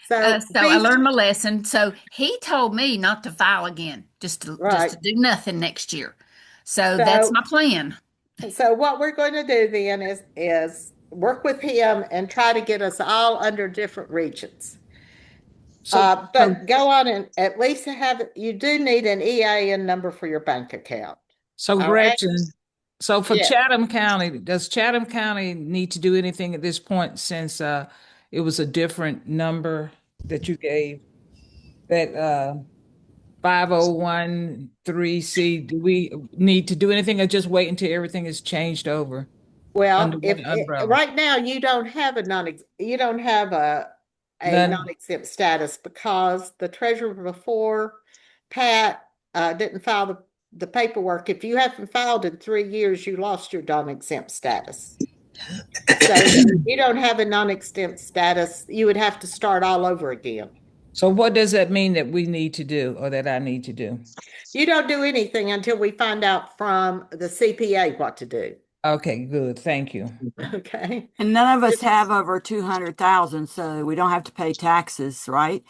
so I learned my lesson. So he told me not to file again, just to do nothing next year. So that's my plan. So what we're going to do then is work with him and try to get us all under different regions. But go on and at least you do need an EIN number for your bank account. So Gretchen, so for Chatham County, does Chatham County need to do anything at this point since it was a different number that you gave, that 5013C? Do we need to do anything or just wait until everything is changed over? Well, right now you don't have a non-exempt status because the treasurer before Pat didn't file the paperwork. If you haven't filed in 3 years, you lost your non-exempt status. So you don't have a non-exempt status. You would have to start all over again. So what does that mean that we need to do or that I need to do? You don't do anything until we find out from the CPA what to do. Okay, good. Thank you. Okay. And none of us have over 200,000, so we don't have to pay taxes, right?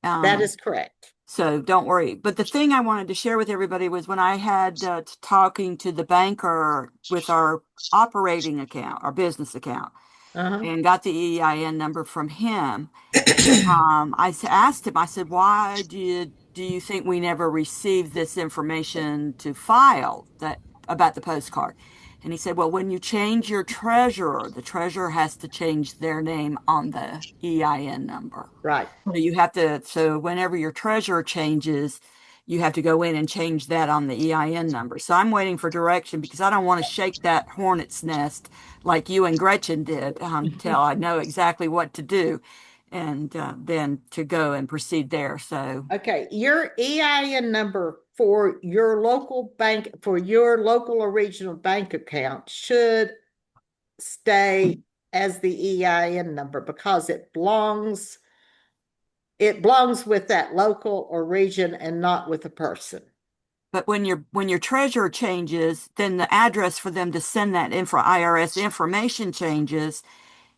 That is correct. So don't worry. But the thing I wanted to share with everybody was when I had talking to the banker with our operating account, our business account, and got the EIN number from him. I asked him, I said, why do you think we never received this information to file about the postcard? And he said, well, when you change your treasurer, the treasurer has to change their name on the EIN number. Right. So whenever your treasurer changes, you have to go in and change that on the EIN number. So I'm waiting for direction because I don't want to shake that hornet's nest like you and Gretchen did until I know exactly what to do. And then to go and proceed there. So okay, your EIN number for your local bank, for your local or regional bank account should stay as the EIN number because it belongs with that local or region and not with a person. But when your treasurer changes, then the address for them to send that IRS information changes.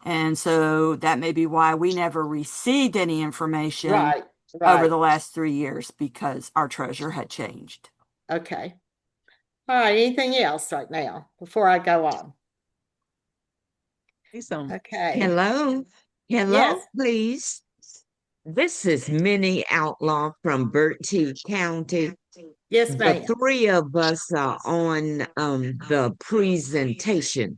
And so that may be why we never received any information over the last 3 years because our treasurer had changed. Okay. All right. Anything else right now before I go on? Okay. Hello. Yes. Please. This is Minnie Outlaw from Bertie County. Yes, ma'am. The three of us are on the presentation.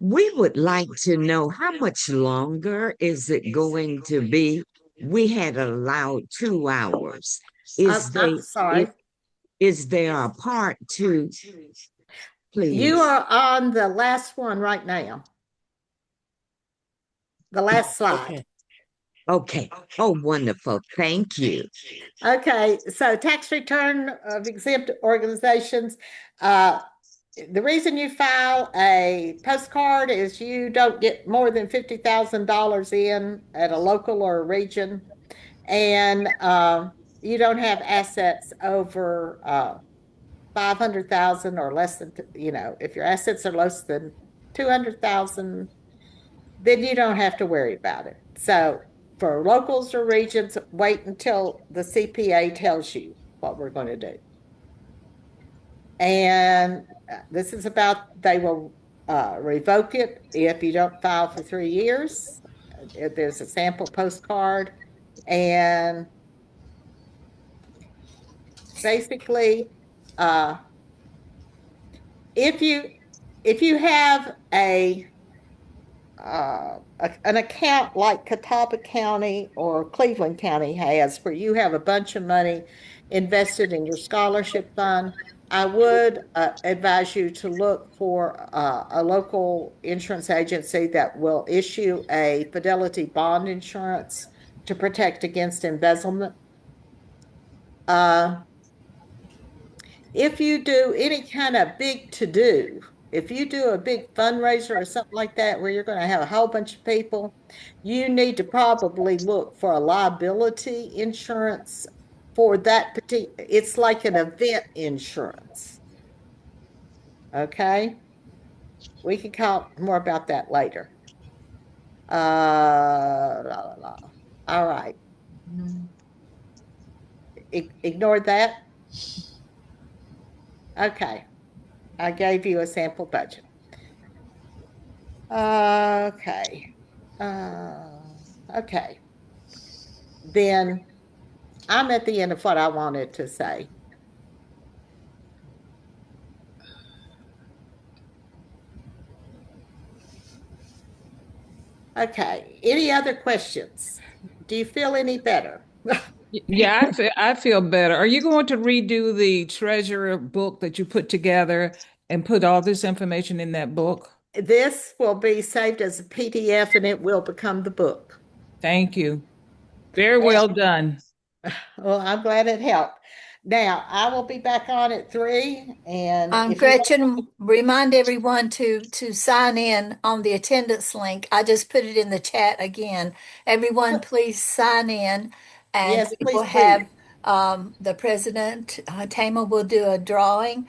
We would like to know how much longer is it going to be? We had allowed 2 hours. I'm sorry. Is there a part 2? Please. You are on the last one right now. The last slide. Okay. Oh, wonderful. Thank you. Okay. So tax return of exempt organizations. The reason you file a postcard is you don't get more than $50,000 in at a local or a region, and you don't have assets over 500,000 or less than, if your assets are less than 200,000, then you don't have to worry about it. So For locals or regions, wait until the CPA tells you what we're going to do. And this is about, they will revoke it if you don't file for 3 years. There's a sample postcard, and basically, if you have an account like Catawba County or Cleveland County has, where you have a bunch of money invested in your scholarship fund, I would advise you to look for a local insurance agency that will issue a fidelity bond insurance to protect against embezzlement. If you do any kind of big to-do, if you do a big fundraiser or something like that where you're going to have a whole bunch of people, you need to probably look for a liability insurance for that particular. It's like an event insurance. Okay? We can talk more about that later. All right. Ignore that. Okay. I gave you a sample budget. Okay. Okay. Then I'm at the end of what I wanted to say. Okay. Any other questions? Do you feel any better? Yeah, I feel better. Are you going to redo the treasurer book that you put together and put all this information in that book? This will be saved as a PDF and it will become the book. Thank you. Very well done. Well, I'm glad it helped. Now, I will be back on at 3. And Gretchen, remind everyone to sign in on the attendance link. I just put it in the chat again. Everyone, please sign in. And yes, we will have the president, Tama, will do a drawing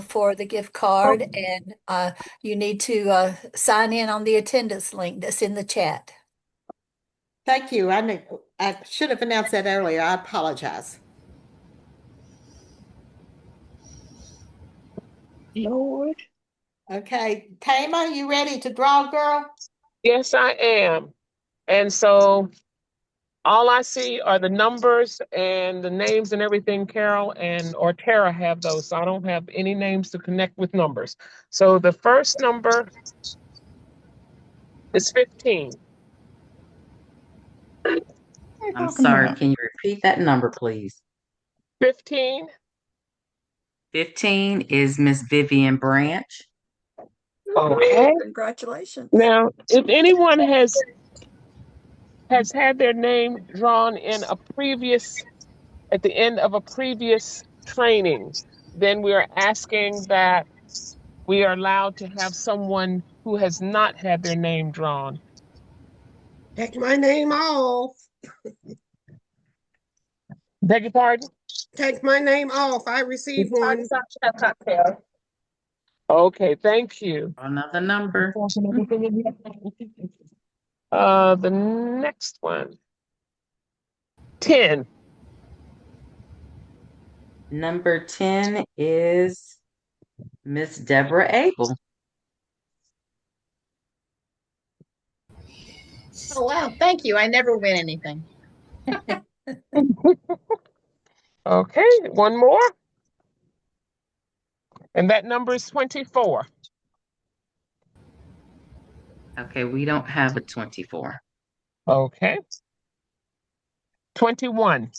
for the gift card. And you need to sign in on the attendance link that's in the chat. Thank you. I should have announced that earlier. I apologize. Lord. Okay. Tama, you ready to draw, girl? Yes, I am. And so all I see are the numbers and the names and everything. Carol or Tara have those. So I don't have any names to connect with numbers. So the first number is 15. I'm sorry, can you repeat that number, please? 15. 15 is Miss Vivian Branch. Okay. Congratulations. Now, if anyone has had their name drawn at the end of a previous training, then we are asking that we are allowed to have someone who has not had their name drawn. Take my name off. Beg your pardon? Take my name off. I received one. Okay, thank you. Another number. The next one. 10. Number 10 is Miss Deborah Abel. Oh, wow. Thank you. I never win anything. Okay, one more. And that number is 24. Okay, we don't have a 24. Okay. 21.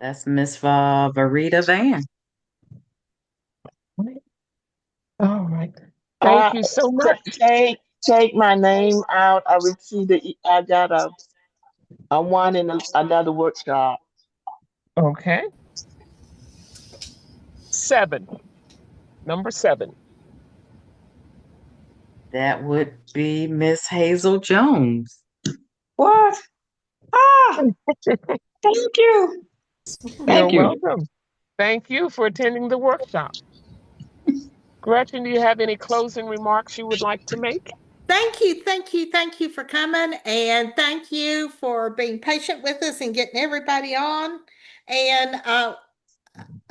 That's Miss Varita Van. All right. Thank you so much. Take my name out. I received I got a one in another workshop. Okay. 7. Number 7. That would be Miss Hazel Jones. What? Thank you. You're welcome. Thank you for attending the workshop. Gretchen, do you have any closing remarks you would like to make? Thank you, thank you, thank you for coming, and thank you for being patient with us and getting everybody on. And I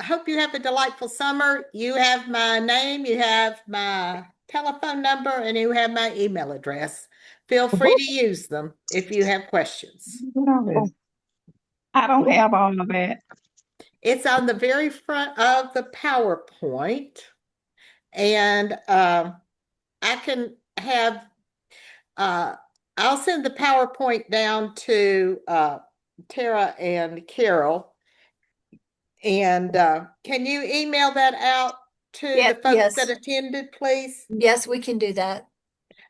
hope you have a delightful summer. You have my name, you have my telephone number, and you have my email address. Feel free to use them if you have questions. I don't have all of that. It's on the very front of the PowerPoint, and I can have I'll send the PowerPoint down to Tara and Carol. And can you email that out to the folks that attended, please? Yes, we can do that.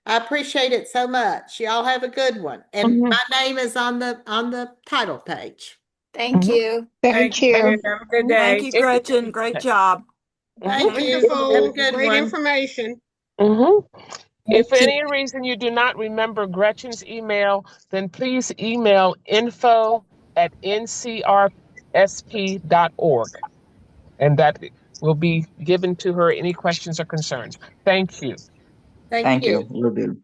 I appreciate it so much. Y'all have a good one. And my name is on the title page. Thank you. Thank you. Have a good day. Thank you, Gretchen. Great job. Thank you. Wonderful. Have a good Great one. information. If for any reason you do not remember Gretchen's email, then please email info@ncrsp.org, and that will be given to her any questions or concerns. Thank you. Thank you. Will do.